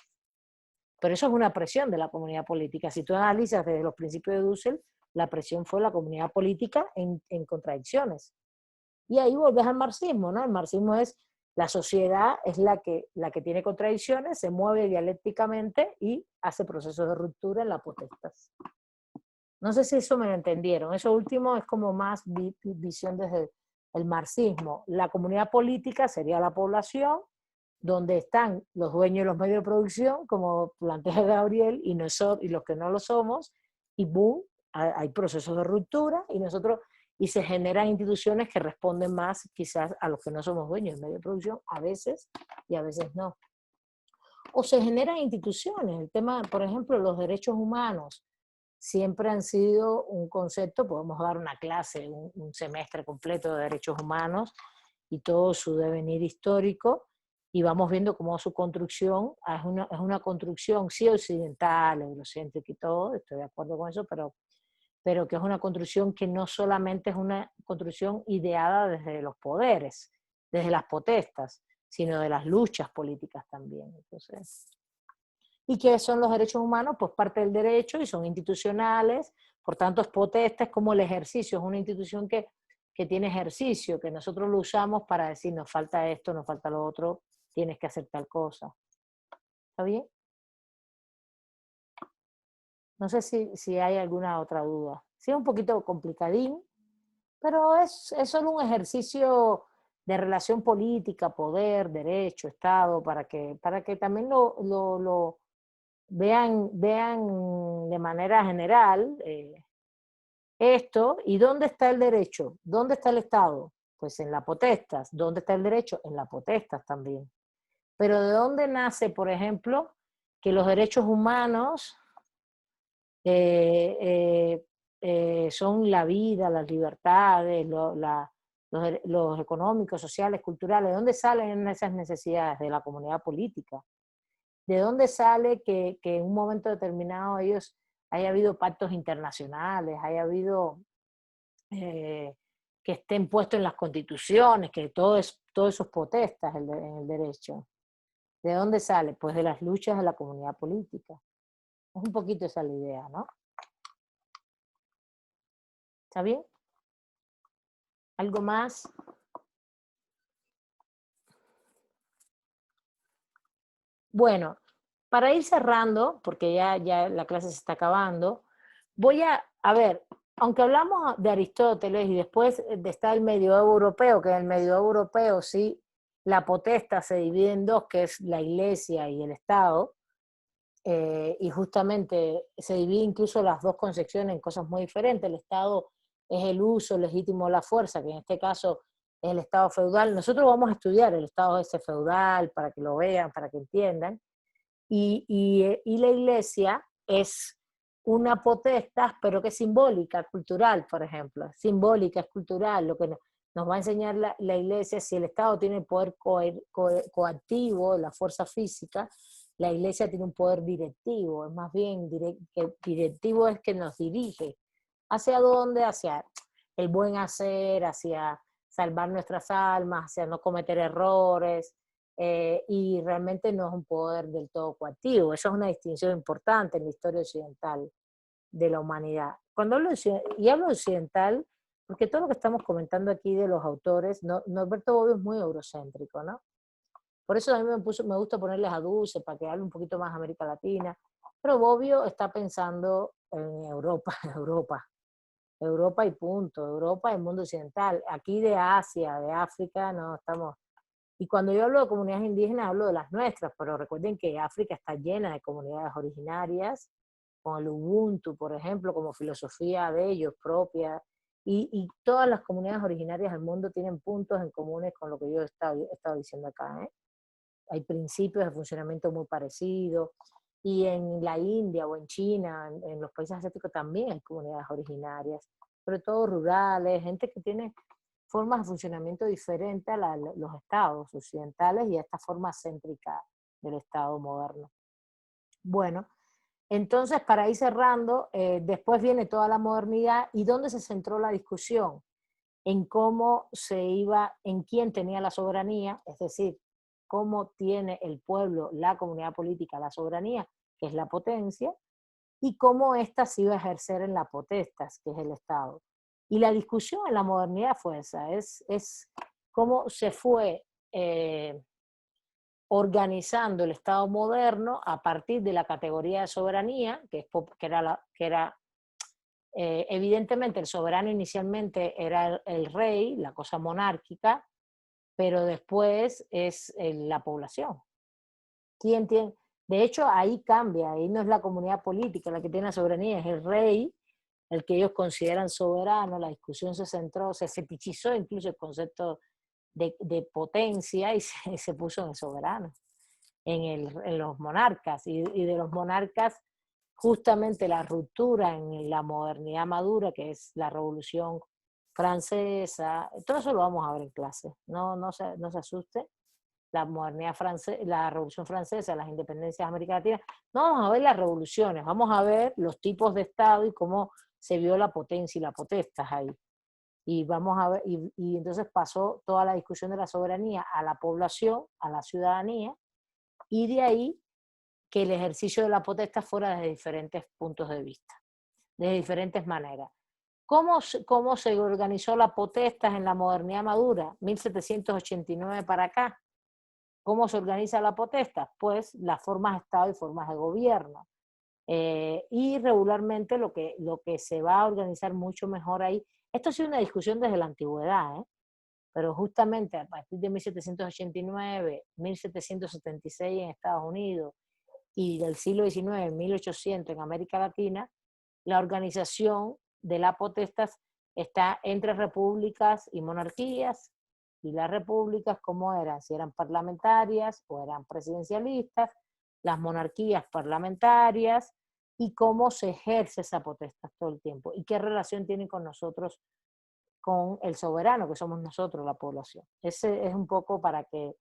Pero eso es una presión de la comunidad política. Si tú analizas desde los principios de Dussel, la presión fue la comunidad política en contradicciones. Y ahí volvés al marxismo, ¿no? El marxismo es la sociedad, es la que tiene contradicciones, se mueve dialécticamente y hace procesos de ruptura en la potestad. No sé si eso me lo entendieron. Eso último es como más visión desde el marxismo. La comunidad política sería la población, donde están los dueños de los medios de producción, como plantea Gabriel, y los que no lo somos, y boom, hay procesos de ruptura, y se generan instituciones que responden más quizás a los que no somos dueños del medio de producción, a veces, y a veces no. O se generan instituciones, el tema, por ejemplo, los derechos humanos, siempre han sido un concepto, podemos dar una clase, un semestre completo de derechos humanos, y todo su devenir histórico, y vamos viendo cómo su construcción es una construcción, sí, occidental, eurocéntrica y todo, estoy de acuerdo con eso, pero que es una construcción que no solamente es una construcción ideada desde los poderes, desde las potestas, sino de las luchas políticas también. Entonces, ¿y qué son los derechos humanos? Pues parte del derecho y son institucionales, por tanto es potesta, es como el ejercicio, es una institución que tiene ejercicio, que nosotros lo usamos para decir, nos falta esto, nos falta lo otro, tienes que hacer tal cosa. ¿Está bien? No sé si hay alguna otra duda. Sí, es un poquito complicadín, pero es solo un ejercicio de relación política, poder, derecho, Estado, para que también lo vean de manera general esto. ¿Y dónde está el derecho? ¿Dónde está el Estado? Pues en la potestas. ¿Dónde está el derecho? En la potestas también. Pero ¿de dónde nace, por ejemplo, que los derechos humanos son la vida, las libertades, los económicos, sociales, culturales? ¿De dónde salen esas necesidades? De la comunidad política. ¿De dónde sale que en un momento determinado haya habido pactos internacionales, haya habido que estén puestos en las constituciones, que todo eso es potestas en el derecho? ¿De dónde sale? Pues de las luchas de la comunidad política. Es un poquito esa la idea, ¿no? ¿Está bien? ¿Algo más? Bueno, para ir cerrando, porque ya la clase se está acabando, voy a ver, aunque hablamos de Aristóteles y después está el medioevo europeo, que en el medioevo europeo sí, la potestad se divide en dos, que es la Iglesia y el Estado, y justamente se divide incluso las dos concepciones en cosas muy diferentes. El Estado es el uso legítimo de la fuerza, que en este caso es el Estado feudal. Nosotros vamos a estudiar el Estado ese feudal para que lo vean, para que entiendan. Y la iglesia es una potestad, pero que es simbólica, cultural, por ejemplo. Simbólica, es cultural. Lo que nos va a enseñar la iglesia, si el Estado tiene poder coactivo, la fuerza física, la iglesia tiene un poder directivo. Es más bien que directivo es que nos dirige. ¿Hacia dónde? Hacia el buen hacer, hacia salvar nuestras almas, hacia no cometer errores, y realmente no es un poder del todo coactivo. Eso es una distinción importante en la historia occidental de la humanidad. Cuando hablo hablo occidental, porque todo lo que estamos comentando aquí de los autores, Norberto Bobbio es muy eurocéntrico, ¿no? Por eso a mí me gusta ponerles a Dussel para que hable un poquito más de América Latina, pero Bobbio está pensando en Europa, Europa y punto, Europa y el mundo occidental. Aquí de Asia, de África, no estamos. Y cuando yo hablo de comunidades indígenas, hablo de las nuestras, pero recuerden que África está llena de comunidades originarias, con el Ubuntu, por ejemplo, como filosofía de ellos propia, y todas las comunidades originarias del mundo tienen puntos en comunes con lo que yo he estado diciendo acá, ¿eh? Hay principios de funcionamiento muy parecidos, y en la India o en China, en los países asiáticos también hay comunidades originarias, sobre todo rurales, gente que tiene formas de funcionamiento diferentes a los estados occidentales y a esta forma céntrica del Estado moderno. Bueno, entonces para ir cerrando, después viene toda la modernidad, y ¿dónde se centró la discusión? En cómo en quién tenía la soberanía, es decir, cómo tiene el pueblo, la comunidad política, la soberanía, que es la potencia, y cómo ésta se iba a ejercer en la potestas, que es el Estado. Y la discusión en la modernidad fue esa, es cómo se fue organizando el Estado moderno a partir de la categoría de soberanía, que era evidentemente el soberano inicialmente era el rey, la cosa monárquica, pero después es la población. ¿Quién tiene? De hecho, ahí cambia, ahí no es la comunidad política la que tiene la soberanía, es el rey, el que ellos consideran soberano. La discusión se centró, se fetichizó incluso el concepto de potencia y se puso en el soberano, en los monarcas, y de los monarcas justamente la ruptura en la modernidad madura, que es la Revolución Francesa. Todo eso lo vamos a ver en clase, no se asuste. La modernidad francesa, la Revolución Francesa, las independencias de América Latina. No vamos a ver las revoluciones, vamos a ver los tipos de Estado y cómo se vio la potencia y la potestas ahí. Y vamos a ver, y entonces pasó toda la discusión de la soberanía a la población, a la ciudadanía, y de ahí que el ejercicio de la potestad fuera desde diferentes puntos de vista, de diferentes maneras. ¿Cómo se organizó la potestad en la modernidad madura? 1789 para acá. ¿Cómo se organiza la potestad? Pues las formas de Estado y formas de gobierno. Y regularmente lo que se va a organizar mucho mejor ahí, esto ha sido una discusión desde la antigüedad, pero justamente a partir de 1789, 1776 en Estados Unidos y del siglo XIX, 1800 en América Latina, la organización de la potestad está entre repúblicas y monarquías. Y las repúblicas, ¿cómo eran? Si eran parlamentarias o eran presidencialistas, las monarquías parlamentarias, y cómo se ejerce esa potestad todo el tiempo, y qué relación tiene con nosotros, con el soberano, que somos nosotros, la población. Ese es un poco para que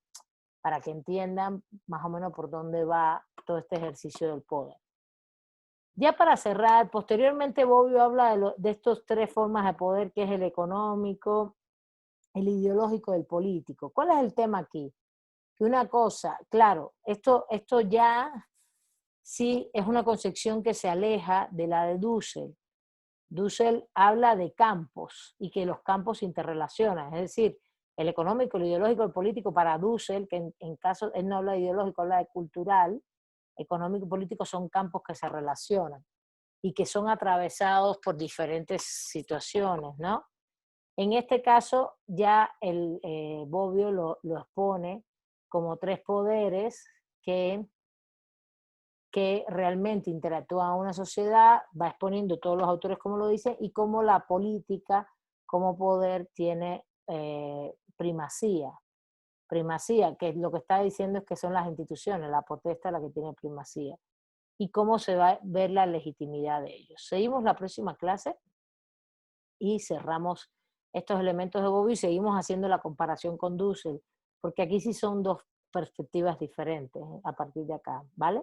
entiendan más o menos por dónde va todo este ejercicio del poder. Ya para cerrar, posteriormente Bobbio habla de estas tres formas de poder, que es el económico, el ideológico y el político. ¿Cuál es el tema aquí? Que una cosa, claro, esto ya sí es una concepción que se aleja de la de Dussel. Dussel habla de campos y que los campos se interrelacionan, es decir, el económico, el ideológico, el político para Dussel, que en caso, él no habla de ideológico, habla de cultural, económico y político son campos que se relacionan y que son atravesados por diferentes situaciones, ¿no? En este caso ya Bobbio lo expone como tres poderes que realmente interactúan en una sociedad, va exponiendo todos los autores como lo dicen, y cómo la política como poder tiene primacía. Primacía, que lo que está diciendo es que son las instituciones, la potestad la que tiene primacía. Y cómo se va a ver la legitimidad de ellos. Seguimos la próxima clase y cerramos estos elementos de Bobbio y seguimos haciendo la comparación con Dussel, porque aquí sí son dos perspectivas diferentes a partir de acá, ¿vale?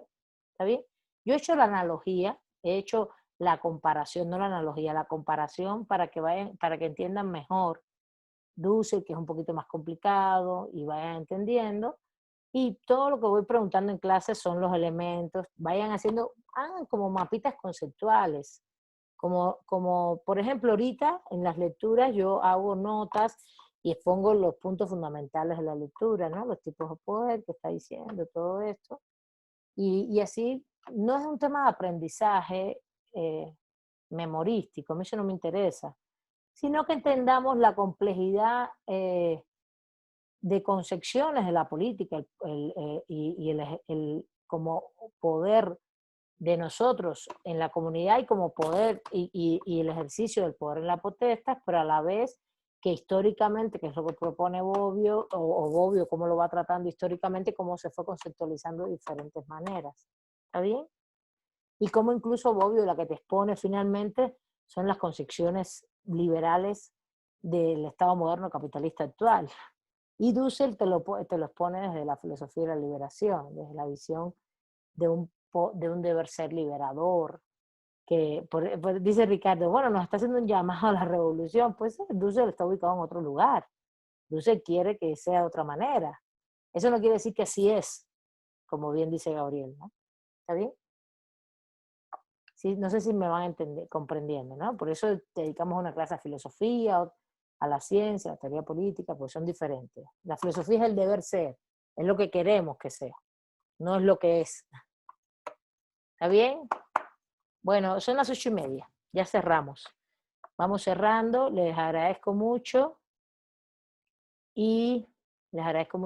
¿Está bien? Yo he hecho la analogía, he hecho la comparación, no la analogía, la comparación para que entiendan mejor Dussel, que es un poquito más complicado, y vayan entendiendo. Y todo lo que voy preguntando en clase son los elementos, hagan como mapitas conceptuales. Como por ejemplo ahorita en las lecturas yo hago notas y expongo los puntos fundamentales de la lectura, ¿no? Los tipos de poder que está diciendo, todo esto. Y así no es un tema de aprendizaje memorístico, a mí eso no me interesa, sino que entendamos la complejidad de concepciones de la política y el como poder de nosotros en la comunidad y como poder y el ejercicio del poder en la potestad, pero a la vez que históricamente, que es lo que propone Bobbio, o Bobbio cómo lo va tratando históricamente, cómo se fue conceptualizando de diferentes maneras. ¿Está bien? Y cómo incluso Bobbio la que te expone finalmente son las concepciones liberales del Estado moderno capitalista actual. Y Dussel te lo expone desde la filosofía de la liberación, desde la visión de un deber ser liberador, que dice Ricardo, bueno, nos está haciendo un llamado a la revolución, pues Dussel está ubicado en otro lugar, Dussel quiere que sea de otra manera, eso no quiere decir que así es, como bien dice Gabriel, ¿no? ¿Está bien? Sí, no sé si me van comprendiendo, ¿no? Por eso dedicamos una clase a filosofía, a la ciencia, a la teoría política, porque son diferentes. La filosofía es el deber ser, es lo que queremos que sea, no es lo que es. ¿Está bien? Bueno, son las 8:30, ya cerramos. Vamos cerrando, les agradezco mucho y les agradezco mucho